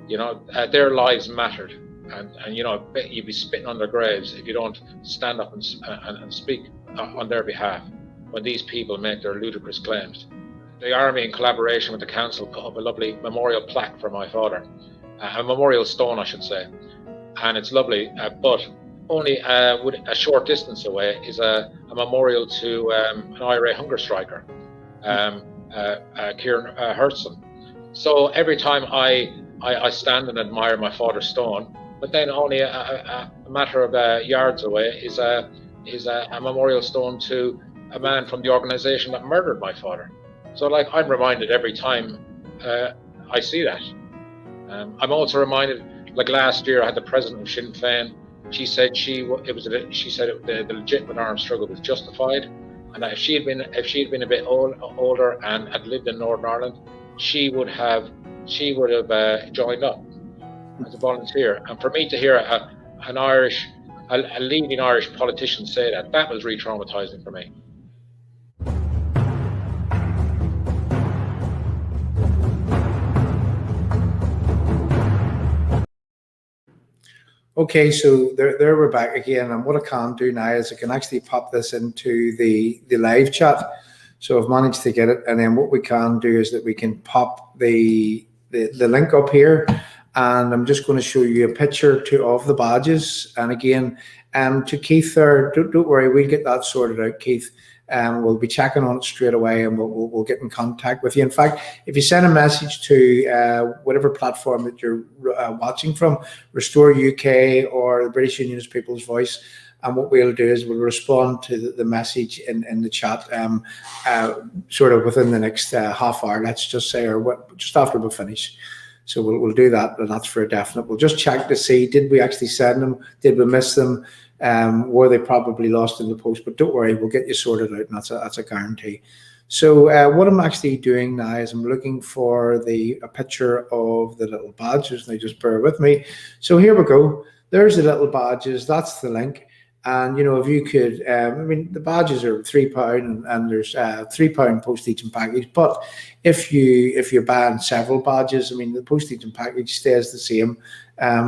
S7: You know, their lives mattered, and you know, you'd be spitting on their graves if you don't stand up and speak on their behalf when these people make their ludicrous claims. The army, in collaboration with the council, put up a lovely memorial plaque for my father, a memorial stone, I should say, and it's lovely, but only a short distance away is a memorial to an IRA hunger striker, Kieran Hertzson. So every time I stand and admire my father's stone, but then only a matter of yards away is a memorial stone to a man from the organisation that murdered my father. So, like, I'm reminded every time I see that. I'm also reminded, like last year, I had the president of Sinn Féin. She said the legitimate armed struggle was justified, and that if she had been a bit older and had lived in Northern Ireland, she would have joined up as a volunteer. And for me to hear a leading Irish politician say that was re-traumatizing for me.
S2: Okay, so there we're back again, and what I can do now is I can actually pop this into the live chat. So I've managed to get it, and then what we can do is that we can pop the link up here, and I'm just going to show you a picture of the badges. And again, to Keith there, don't worry, we'll get that sorted out, Keith. We'll be checking on it straight away, and we'll get in contact with you. In fact, if you send a message to whatever platform that you're watching from, Restore UK or the British Unionist People's Voice, and what we'll do is we'll respond to the message in the chat sort of within the next half hour, let's just say, or just after we finish. So we'll do that, and that's for a definite. We'll just check to see, did we actually send them? Did we miss them? Were they probably lost in the post? But don't worry, we'll get you sorted out, and that's a guarantee. So what I'm actually doing now is I'm looking for a picture of the little badges. Now just bear with me. So here we go. There's the little badges. That's the link. And, you know, if you could, I mean, the badges are £3 and there's £3 postage and package. But if you're buying several badges, I mean, the postage and package stays the same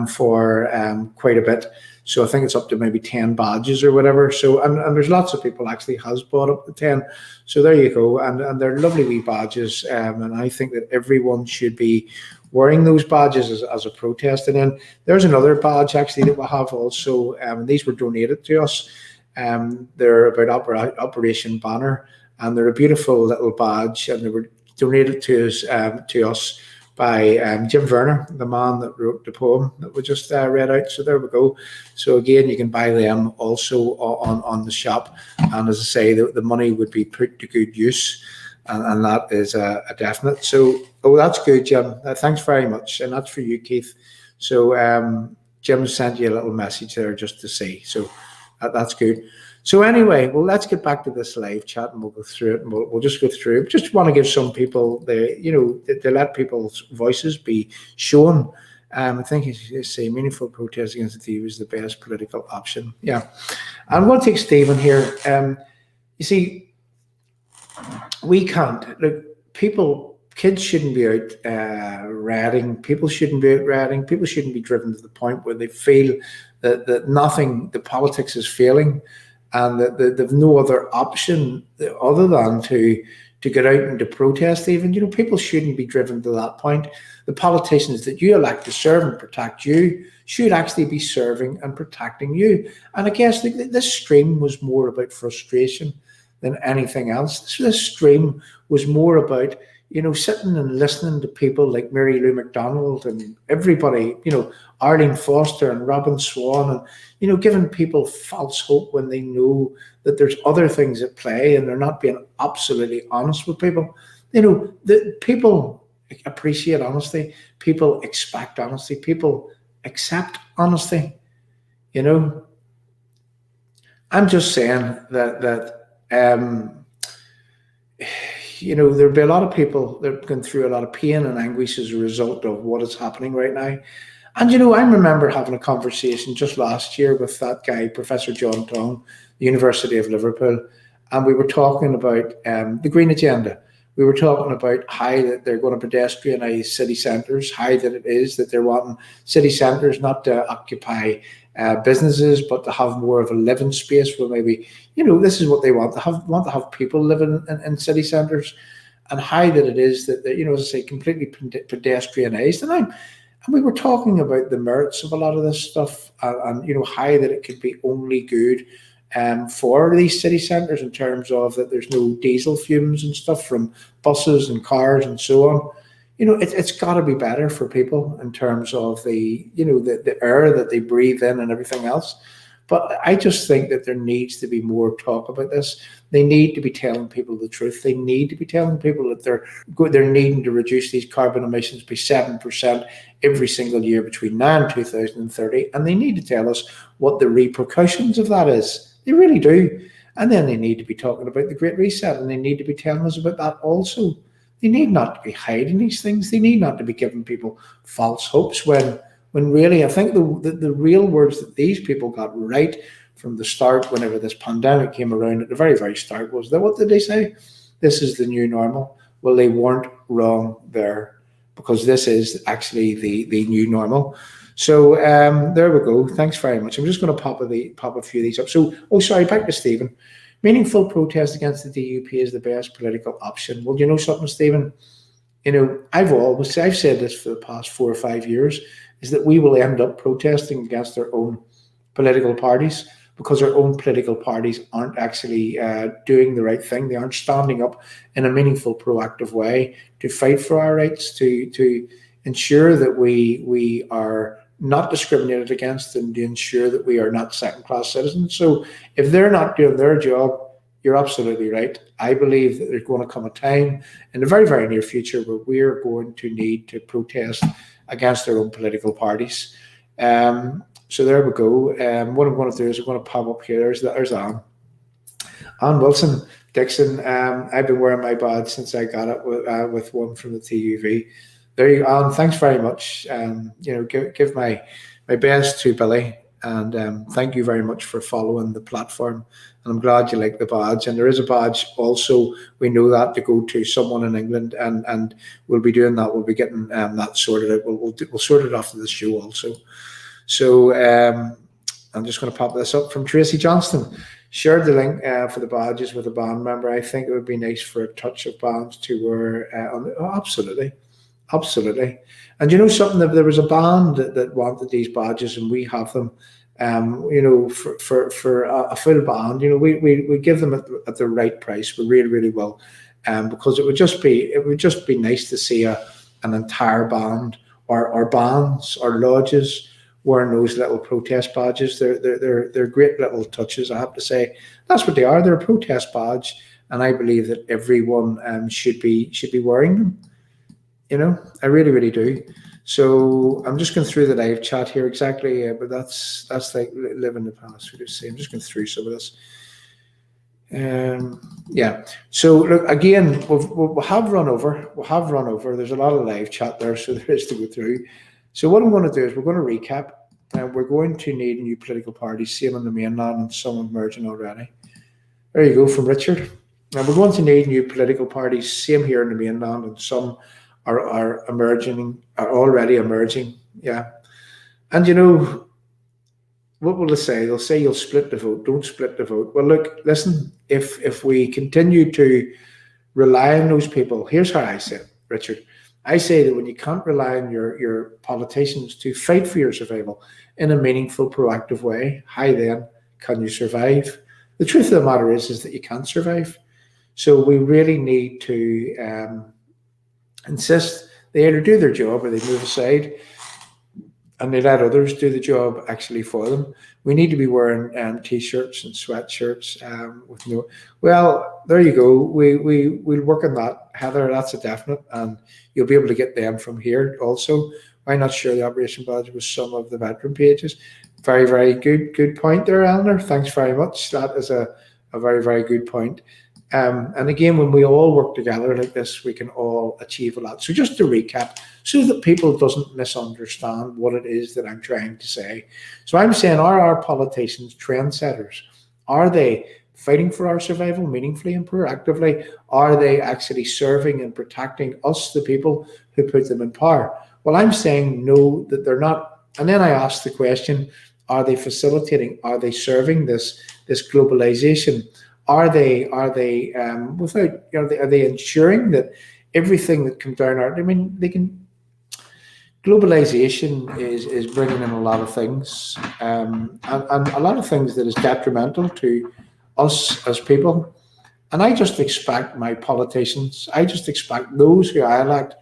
S2: for quite a bit. So I think it's up to maybe 10 badges or whatever. So, and there's lots of people actually has bought up to 10. So there you go. And they're lovely wee badges. And I think that everyone should be wearing those badges as a protest. And then there's another badge actually that we have also. These were donated to us. They're about Operation Banner, and they're a beautiful little badge, and they were donated to us by Jim Verner, the man that wrote the poem that we just read out. So there we go. So again, you can buy them also on the shop. And as I say, the money would be put to good use. And that is a definite. So, that's good, Jim. Thanks very much. And that's for you, Keith. So Jim sent you a little message there just to see. So that's good. So anyway, well, let's get back to this live chat and we'll go through it and we'll just go through it. Just want to give some people to let people's voices be shown. I think you say meaningful protest against the EU is the best political option. Yeah. And we'll take Stephen here. You see, we can't, look, kids shouldn't be out ratting. People shouldn't be out ratting. People shouldn't be driven to the point where they feel that nothing, the politics is failing, and that they've no other option other than to get out and to protest even. People shouldn't be driven to that point. The politicians that you elect to serve and protect you should actually be serving and protecting you. And I guess this stream was more about frustration than anything else. This stream was more about sitting and listening to people like Mary Lou McDonald and everybody, Arlene Foster and Robin Swan, and, giving people false hope when they know that there's other things at play and they're not being absolutely honest with people. The people appreciate honesty. People expect honesty. People accept honesty. I'm just saying that there'll be a lot of people that are going through a lot of pain and anguish as a result of what is happening right now. And, I remember having a conversation just last year with that guy, Professor John Tong, the University of Liverpool, and we were talking about the Green Agenda. We were talking about how that they're going to pedestrianise city centres, how that it is that they're wanting city centres not to occupy businesses, but to have more of a living space where maybe, this is what they want to have people living in city centres, and how that it is that, as I say, completely pedestrianised. And we were talking about the merits of a lot of this stuff and how that it could be only good for these city centres in terms of that there's no diesel fumes and stuff from buses and cars and so on. It's got to be better for people in terms of the air that they breathe in and everything else. But I just think that there needs to be more talk about this. They need to be telling people the truth. They need to be telling people that they're needing to reduce these carbon emissions by 7% every single year between now and 2030. And they need to tell us what the repercussions of that is. They really do. And then they need to be talking about the Great Reset, and they need to be telling us about that also. They need not to be hiding these things. They need not to be giving people false hopes when really, I think the real words that these people got right from the start, whenever this pandemic came around at the very, very start, was that, what did they say? This is the new normal. Well, they weren't wrong there, because this is actually the new normal. So there we go. Thanks very much. I'm just going to pop a few of these up. So, back to Stephen. Meaningful protest against the DUP is the best political option. Well, you know something, Stephen? I've said this for the past 4 or 5 years, is that we will end up protesting against our own political parties, because our own political parties aren't actually doing the right thing. They aren't standing up in a meaningful, proactive way to fight for our rights, to ensure that we are not discriminated against, and to ensure that we are not second-class citizens. So if they're not doing their job, you're absolutely right. I believe that there's going to come a time in the very, very near future where we're going to need to protest against our own political parties. So there we go. What I'm going to do is I'm going to pop up here. There's Anne Wilson Dixon. I've been wearing my badge since I got it with one from the TUV. There you go, Anne. Thanks very much. Give my best to Billy, and thank you very much for following the platform. And I'm glad you like the badge. And there is a badge also, we know that, to go to someone in England, and we'll be doing that. We'll be getting that sorted out. We'll sort it after the show also. So I'm just going to pop this up from Tracy Johnston. Shared the link for the badges with a band member. I think it would be nice for a touch of bands to wear. Absolutely. Absolutely. And you know something, there was a band that wanted these badges, and we have them. For a full band, we give them at the right price. We really, really will, because it would just be nice to see a an entire band or bands or lodges wearing those little protest badges. They're great little touches, I have to say. That's what they are. They're a protest badge, and I believe that everyone should be wearing them. You know, I really, really do. So I'm just going through the live chat here exactly, but that's like living the past. I'm just going through some of this. Yeah. So look, again, we'll have run over. There's a lot of live chat there, so there is to go through. So what I'm going to do is we're going to recap, and we're going to need new political parties, same on the mainland, and some emerging already. There you go, from Richard. Now we're going to need new political parties, same here in the mainland, and some are emerging, are already emerging. Yeah. And you know, what will they say? They'll say you'll split the vote. Don't split the vote. Well, look, listen, if we continue to rely on those people, here's how I say it, Richard. I say that when you can't rely on your politicians to fight for your survival in a meaningful, proactive way, how then can you survive? The truth of the matter is that you can't survive. So we really need to insist they either do their job or they move aside and they let others do the job actually for them. We need to be wearing t-shirts and sweatshirts with no. Well, there you go. We'll work on that, Heather. That's a definite, and you'll be able to get them from here also. Why not share the operation badge with some of the veteran pages? Very, very good point there, Eleanor. Thanks very much. That is a very, very good point. And again, when we all work together like this, we can all achieve a lot. So just to recap, so that people doesn't misunderstand what it is that I'm trying to say. So I'm saying, are our politicians trendsetters? Are they fighting for our survival meaningfully and proactively? Are they actually serving and protecting us, the people who put them in power? Well, I'm saying no, that they're not. And then I ask the question, are they facilitating, are they serving this globalization? Are they without, you know, are they ensuring that everything that comes down our, I mean, they can, globalization is bringing in a lot of things, and a lot of things that is detrimental to us as people. And I just expect my politicians, I just expect those who I elect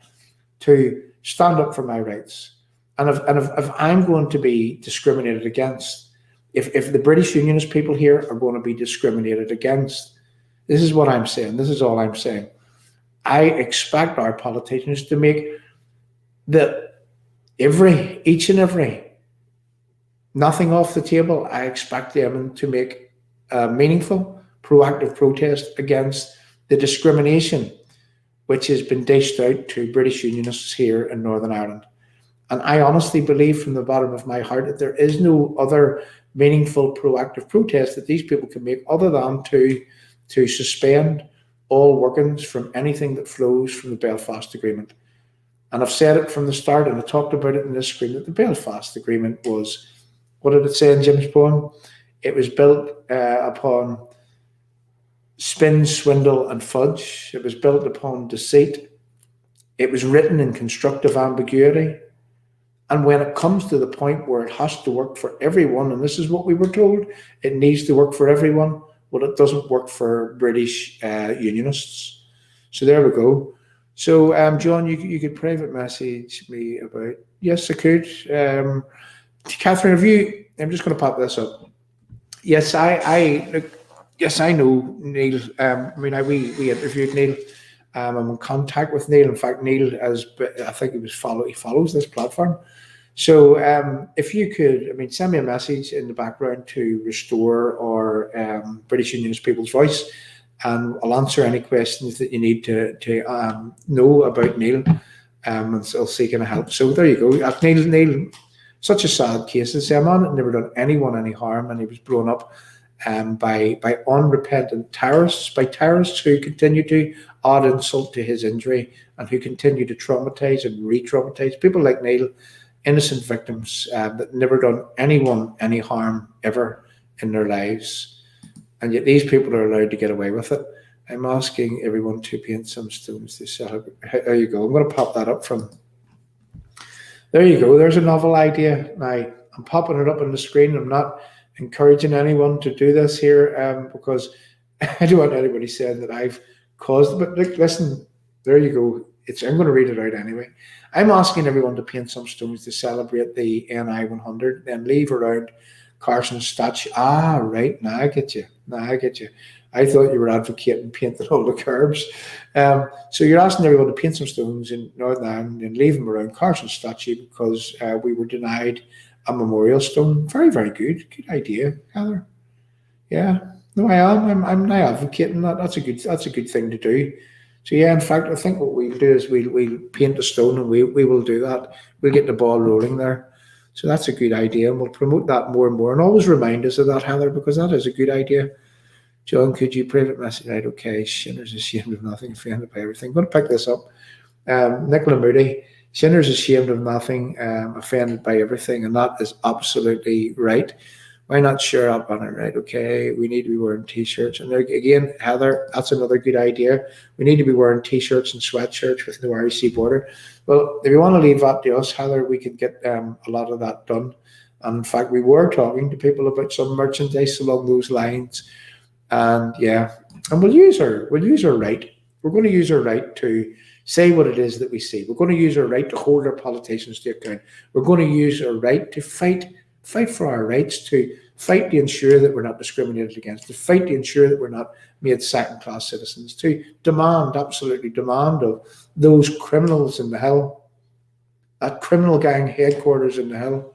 S2: to stand up for my rights. And if I'm going to be discriminated against, if the British Unionist people here are going to be discriminated against, this is what I'm saying. This is all I'm saying. I expect our politicians to make each and every, nothing off the table. I expect them to make a meaningful, proactive protest against the discrimination which has been dished out to British Unionists here in Northern Ireland. And I honestly believe from the bottom of my heart that there is no other meaningful, proactive protest that these people can make other than to suspend all workings from anything that flows from the Belfast Agreement. And I've said it from the start, and I talked about it in this screen, that the Belfast Agreement was, what did it say in Jim's poem? It was built upon spin, swindle, and fudge. It was built upon deceit. It was written in constructive ambiguity. And when it comes to the point where it has to work for everyone, and this is what we were told, it needs to work for everyone, well, it doesn't work for British Unionists. So there we go. So, John, you could private message me about, yes, I could. Catherine, have you, I'm just going to pop this up. Yes, yes, I know Neil. We interviewed Neil. I'm in contact with Neil. In fact, Neil, I think he follows this platform. So if you could, send me a message in the background to Restore or British Unionist People's Voice, and I'll answer any questions that you need to know about Neil, and I'll see can I help. So there you go. Neil, such a sad case. A man had never done anyone any harm, and he was blown up by unrepentant terrorists, by terrorists who continue to add insult to his injury and who continue to traumatize and re-traumatize people like Neil, innocent victims that never done anyone any harm ever in their lives. And yet these people are allowed to get away with it. I'm asking everyone to paint some stones to celebrate. There you go. I'm going to pop that up from. There you go. There's a novel idea. Now, I'm popping it up on the screen. I'm not encouraging anyone to do this here because I don't want anybody saying that I've caused it. But look, listen, there you go. I'm going to read it out anyway. I'm asking everyone to paint some stones to celebrate the NI 100, then leave around Carson's statue. Ah, right. Now I get you. I thought you were advocating painting all the curbs. So you're asking everyone to paint some stones in Northern Ireland and leave them around Carson's statue because we were denied a memorial stone. Very, very good. Good idea, Heather. Yeah. No, I am. I'm now advocating that. That's a good thing to do. So yeah, in fact, I think what we'll do is we'll paint a stone, and we will do that. We'll get the ball rolling there. So that's a good idea, and we'll promote that more and more. And always remind us of that, Heather, because that is a good idea. John, could you private message? Right, okay. Sinner's ashamed of nothing, offended by everything. I'm going to pick this up. Nicola Moody, Sinner's ashamed of nothing, offended by everything, and that is absolutely right. Why not share up on it? Right, okay. We need to be wearing t-shirts. And there, again, Heather, that's another good idea. We need to be wearing t-shirts and sweatshirts with no REC border. Well, if you want to leave that to us, Heather, we could get a lot of that done. And in fact, we were talking to people about some merchandise along those lines. And yeah, and we'll use our right. We're going to use our right to say what it is that we see. We're going to use our right to hold our politicians to account. We're going to use our right to fight for our rights, to fight to ensure that we're not discriminated against, to fight to ensure that we're not made second-class citizens, to absolutely demand of those criminals in the hill, that criminal gang headquarters in the hill.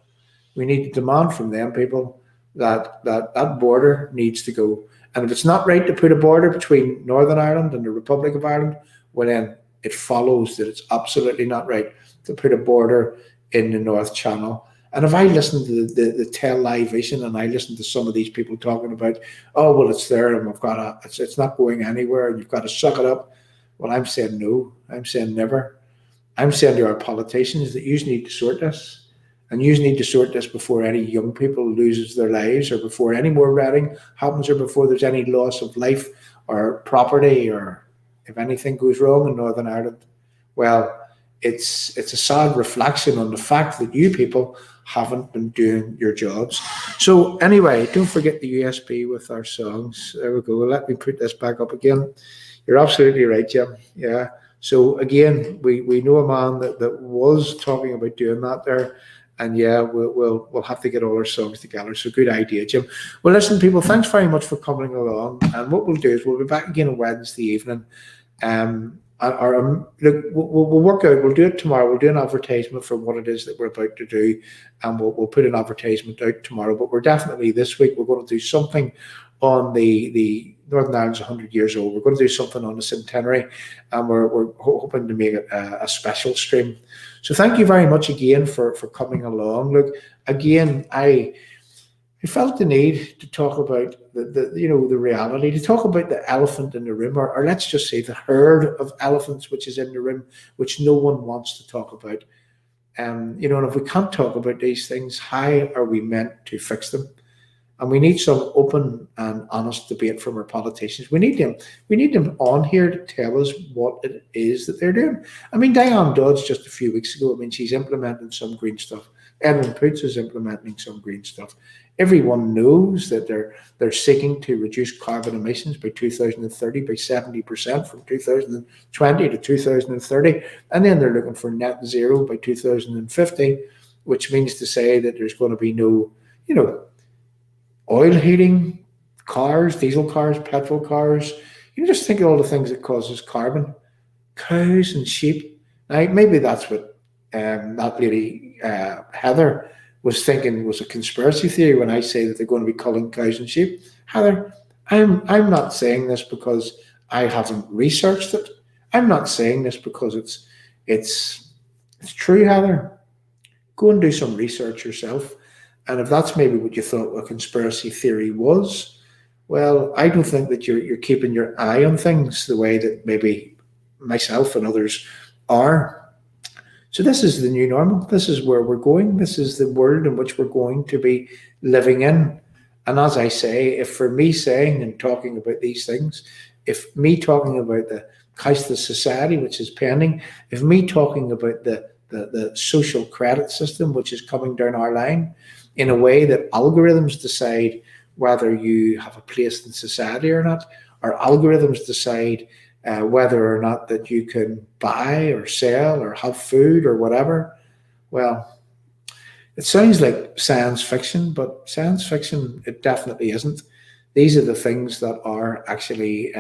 S2: We need to demand from them, people, that border needs to go. And if it's not right to put a border between Northern Ireland and the Republic of Ireland, well then it follows that it's absolutely not right to put a border in the North Channel. And if I listen to the Tell Lie Vision, and I listen to some of these people talking about, oh, well, it's there and it's not going anywhere and you've got to suck it up. Well, I'm saying no. I'm saying never. I'm saying to our politicians that you need to sort this. And you need to sort this before any young people loses their lives, or before any more ratting happens, or before there's any loss of life or property, or if anything goes wrong in Northern Ireland. Well, it's a sad reflection on the fact that you people haven't been doing your jobs. So anyway, don't forget the USB with our songs. There we go. Let me put this back up again. You're absolutely right, Jim. Yeah. So again, we know a man that was talking about doing that there. And yeah, we'll have to get all our songs together. So good idea, Jim. Well, listen, people, thanks very much for coming along. And what we'll do is we'll be back again on Wednesday evening. Look, we'll work out. We'll do it tomorrow. We'll do an advertisement for what it is that we're about to do, and we'll put an advertisement out tomorrow. But we're definitely this week we're going to do something on the Northern Ireland's 100 years old. We're going to do something on the centenary, and we're hoping to make it a special stream. So thank you very much again for coming along. Look, again, I felt the need to talk about the reality, to talk about the elephant in the room, or let's just say the herd of elephants which is in the room, which no one wants to talk about. And if we can't talk about these things, how are we meant to fix them? And we need some open and honest debate from our politicians. We need them on here to tell us what it is that they're doing. I mean, Diane Dodds just a few weeks ago, she's implementing some green stuff. Edwin Poots is implementing some green stuff. Everyone knows that they're seeking to reduce carbon emissions by 2030 by 70% from 2020 to 2030. And then they're looking for net zero by 2050, which means to say that there's going to be no, oil heating cars, diesel cars, petrol cars. You just think of all the things that causes carbon. Cows and sheep. Now, maybe that's what that lady Heather was thinking was a conspiracy theory when I say that they're going to be culling cows and sheep. Heather, I'm not saying this because I haven't researched it. I'm not saying this because it's true, Heather. Go and do some research yourself. And if that's maybe what you thought a conspiracy theory was, well, I don't think that you're keeping your eye on things the way that maybe myself and others are. So this is the new normal. This is where we're going. This is the world in which we're going to be living in. And as I say, if for me saying and talking about these things, if me talking about the cashless society, which is pending, if me talking about the social credit system, which is coming down our line, in a way that algorithms decide whether you have a place in society or not, or algorithms decide whether or not that you can buy or sell or have food or whatever. Well, it sounds like science fiction, but science fiction, it definitely isn't. These are the things that are actually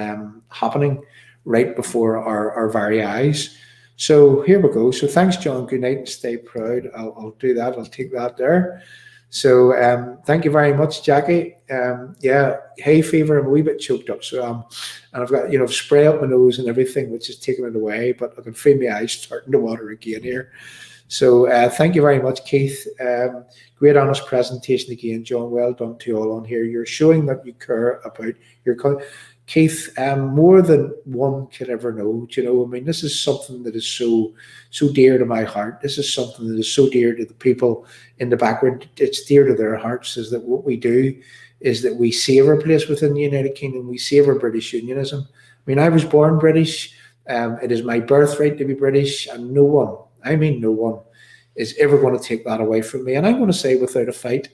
S2: happening right before our very eyes. So here we go. So thanks, John. Good night and stay proud. I'll do that. I'll take that there. So thank you very much, Jackie. Yeah, hay fever. I'm a wee bit choked up. So and I've got, spray up my nose and everything, which is taking it away. But I can feel my eyes starting to water again here. So thank you very much, Keith. Great honest presentation again, John. Well done to you all on here. You're showing that you care about your country. Keith, more than one could ever know. Do you know, I mean, this is something that is so dear to my heart. This is something that is so dear to the people in the background. It's dear to their hearts, is that what we do is that we save our place within the United Kingdom. We save our British Unionism. I mean, I was born British. It is my birthright to be British, and no one is ever going to take that away from me. And I'm going to say without a fight,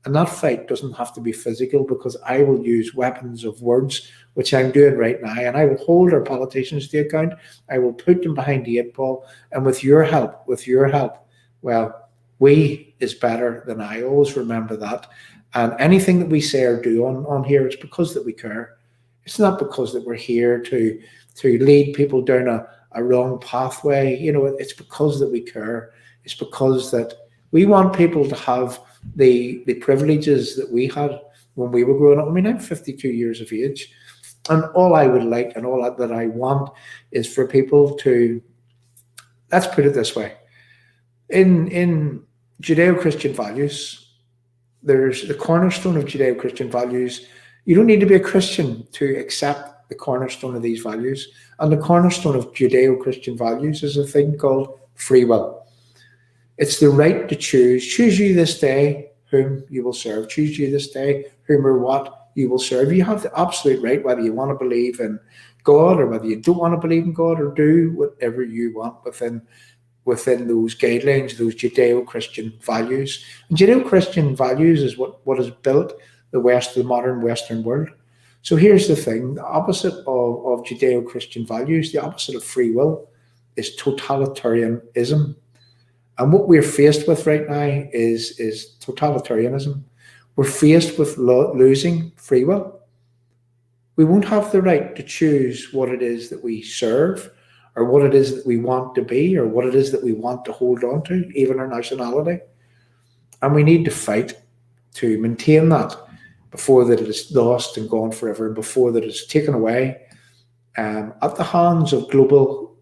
S2: and that fight doesn't have to be physical, because I will use weapons of words, which I'm doing right now, and I will hold our politicians to account. I will put them behind the 8 ball, and with your help, well, we is better than I. Always remember that. And anything that we say or do on here, it's because that we care. It's not because that we're here to lead people down a wrong pathway. It's because that we care. It's because that we want people to have the privileges that we had when we were growing up. I mean, I'm 52 years of age, and all I would like and all that I want is for people to, let's put it this way, in Judeo-Christian values, there's the cornerstone of Judeo-Christian values. You don't need to be a Christian to accept the cornerstone of these values. And the cornerstone of Judeo-Christian values is a thing called free will. It's the right to choose. Choose you this day whom you will serve. Choose you this day whom or what you will serve. You have the absolute right, whether you want to believe in God or whether you don't want to believe in God, or do whatever you want within those guidelines, those Judeo-Christian values. And Judeo-Christian values is what has built the modern Western world. So here's the thing: the opposite of Judeo-Christian values, the opposite of free will, is totalitarianism. And what we're faced with right now is totalitarianism. We're faced with losing free will. We won't have the right to choose what it is that we serve, or what it is that we want to be, or what it is that we want to hold on to, even our nationality. And we need to fight to maintain that before that it is lost and gone forever, and before that it's taken away at the hands of global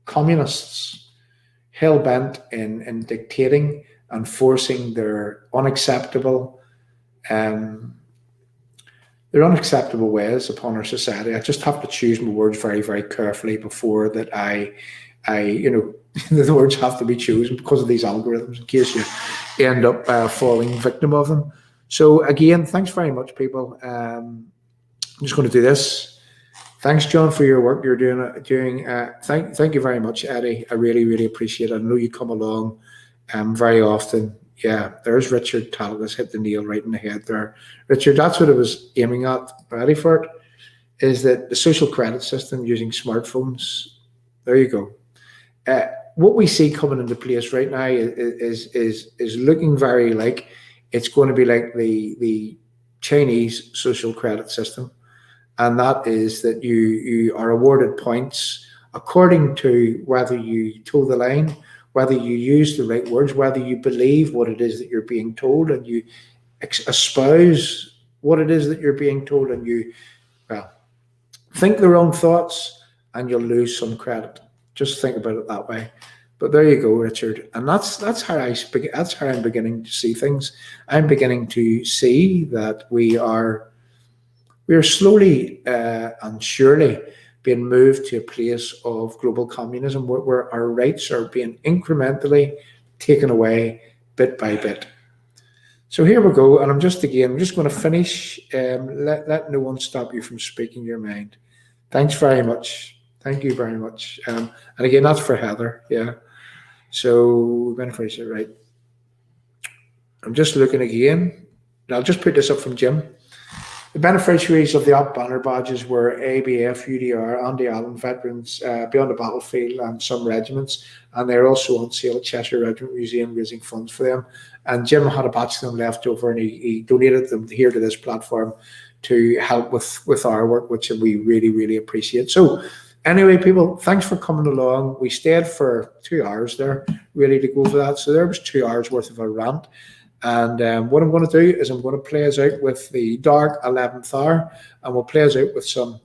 S2: communists, hell-bent in dictating and forcing their unacceptable ways upon our society. I just have to choose my words very, very carefully before that I the words have to be chosen because of these algorithms, in case you end up falling victim of them. So again, thanks very much, people. I'm just going to do this. Thanks, John, for your work you're doing. Thank you very much, Eddie. I really, really appreciate it. I know you come along very often. Yeah, there's Richard Tallis, hit the nail right in the head there. Richard, that's what I was aiming at. Ready for it? Is that the social credit system using smartphones? There you go. What we see coming into place right now is looking very like it's going to be like the Chinese social credit system. And that is that you are awarded points according to whether you toe the line, whether you use the right words, whether you believe what it is that you're being told, and you espouse what it is that you're being told, and you think the wrong thoughts, and you'll lose some credit. Just think about it that way. But there you go, Richard. And that's how I'm beginning to see things. I'm beginning to see that we are slowly and surely being moved to a place of global communism where our rights are being incrementally taken away bit by bit. So here we go. And I'm just going to finish. Let no one stop you from speaking your mind. Thanks very much. Thank you very much. And again, that's for Heather. Yeah. So we're going to finish it right. I'm just looking again. And I'll just put this up from Jim. The beneficiaries of the UP banner badges were ABF, UDR, Andy Allen veterans beyond the battlefield and some regiments, and they're also on sale at Cheshire Regiment Museum, raising funds for them. And Jim had a batch of them left over, and he donated them here to this platform to help with our work, which we really, really appreciate. So anyway, people, thanks for coming along. We stayed for 2 hours there, really, to go for that. So there was 2 hours worth of a rant. And what I'm going to do is I'm going to play us out with the Dark 11th Hour, and we'll play us out with some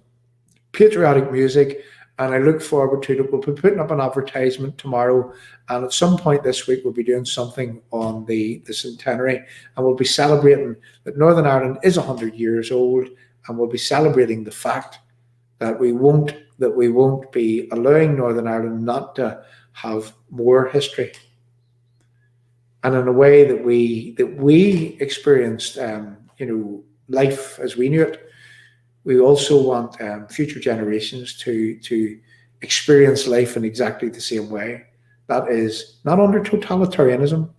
S2: patriotic music. And I look forward to it. We'll be putting up an advertisement tomorrow, and at some point this week we'll be doing something on the centenary, and we'll be celebrating that Northern Ireland is 100 years old, and we'll be celebrating the fact that we won't be allowing Northern Ireland not to have more history. And in a way that we experienced, life as we knew it, we also want future generations to experience life in exactly the same way. That is not under totalitarianism,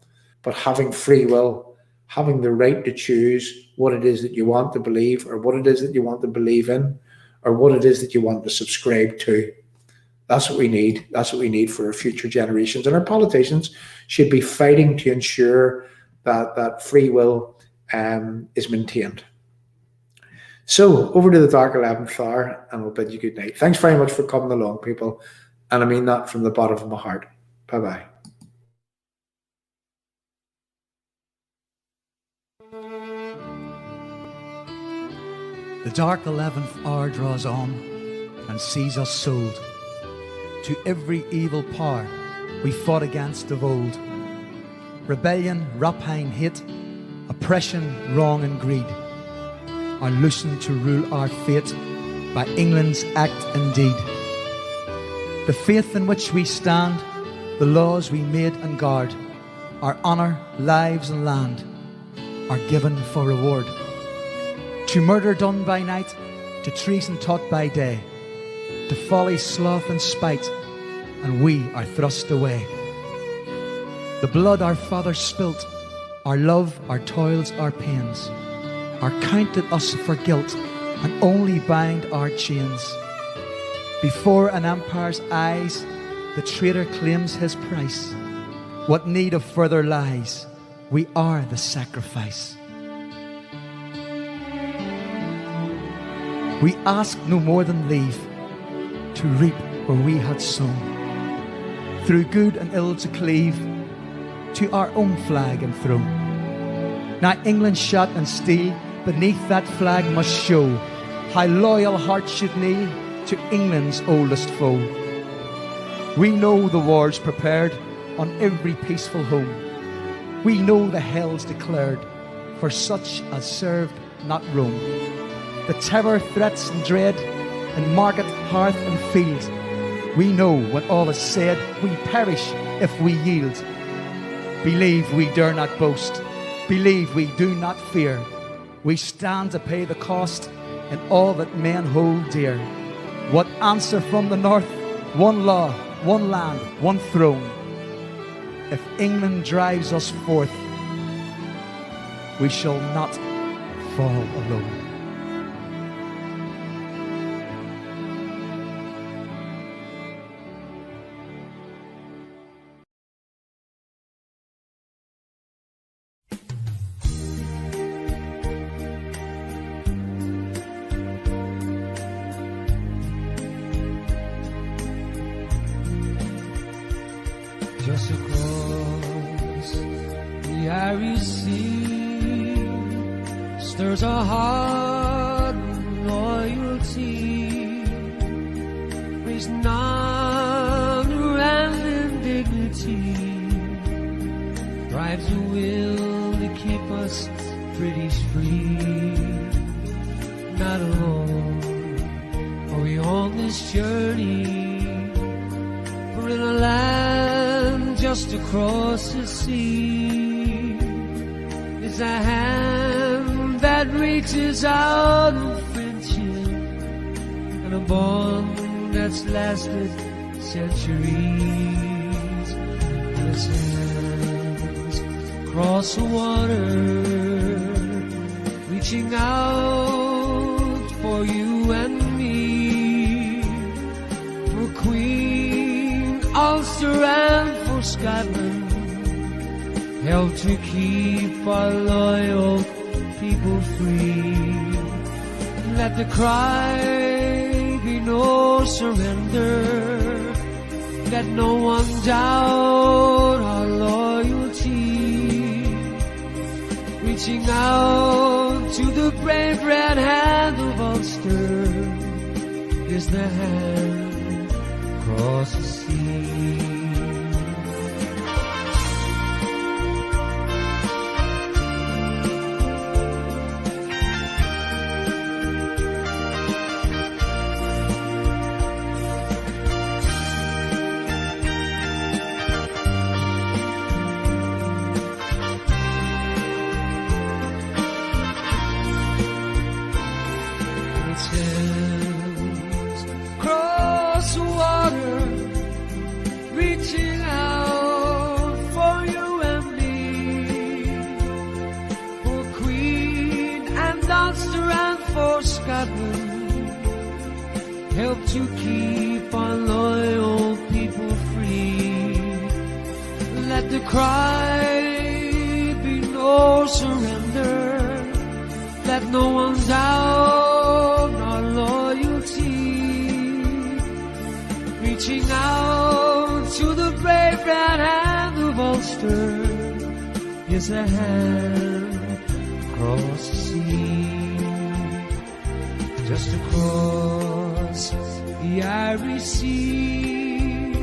S2: but having free will, having the right to choose what it is that you want to believe, or what it is that you want to believe in, or what it is that you want to subscribe to. That's what we need. That's what we need for our future generations. And our politicians should be fighting to ensure that free will is maintained. So over to the Dark 11th Hour, and we'll bid you good night. Thanks very much for coming along, people. And I mean that from the bottom of my heart. Bye-bye.
S1: The dark 11th hour draws on and sees us sold to every evil power we fought against of old. Rebellion, rapine, hate, oppression, wrong and greed are loosened to rule our fate by England's act and deed. The faith in which we stand, the laws we made and guard, our honour, lives and land are given for reward. To murder done by night, to treason taught by day, to folly, sloth and spite, and we are thrust away. The blood our fathers spilt, our love, our toils, our pains, are counted us for guilt and only bind our chains. Before an empire's eyes, the traitor claims his price. What need of further lies? We are the sacrifice. We ask no more than leave to reap where we had sown, through good and ill to cleave to our own flag and throne. Now England's shot and steel beneath that flag must show how loyal hearts should kneel to England's oldest foe. We know the war's prepared on every peaceful home. We know the hell's declared for such as served not Rome. The terror, threats and dread in market, hearth and field. We know when all is said, we perish if we yield. Believe we dare not boast. Believe we do not fear. We stand to pay the cost in all that men hold dear. What answer from the north? One law, one land, one throne. If England drives us forth, we shall not fall alone.
S6: Just across the Irish Sea stirs a heart of loyalty, raising honor and dignity, drives a will to keep us British free. Not alone are we on this journey, we're in a land just across the sea. Is a hand that reaches out of friendship, and a bond that's lasted centuries. And its hands cross the water, reaching out Scotland, helped to keep our loyal people free. Let the cry be no surrender. Let no one doubt our loyalty. Reaching out to the brave red hand of Ulster is the hand across the sea. Help to keep our loyal people free. Let the cry be no surrender. Let no one doubt our loyalty. Reaching out to the brave red hand of Ulster is a hand across the sea. Just across the Irish Sea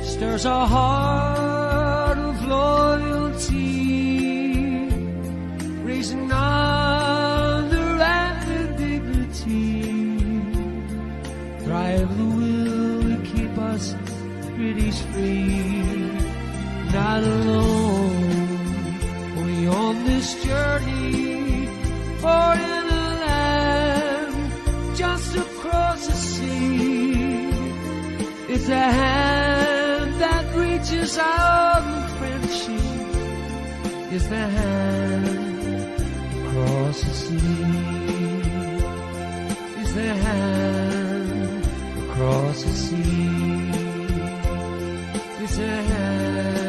S6: stirs a heart of loyalty, raising honor and dignity. Drive the will to keep us British free. Not alone, we on this journey, or in a land just across the sea. It's a hand that reaches out in friendship. It's the hand across the sea. It's the hand across the sea. It's a hand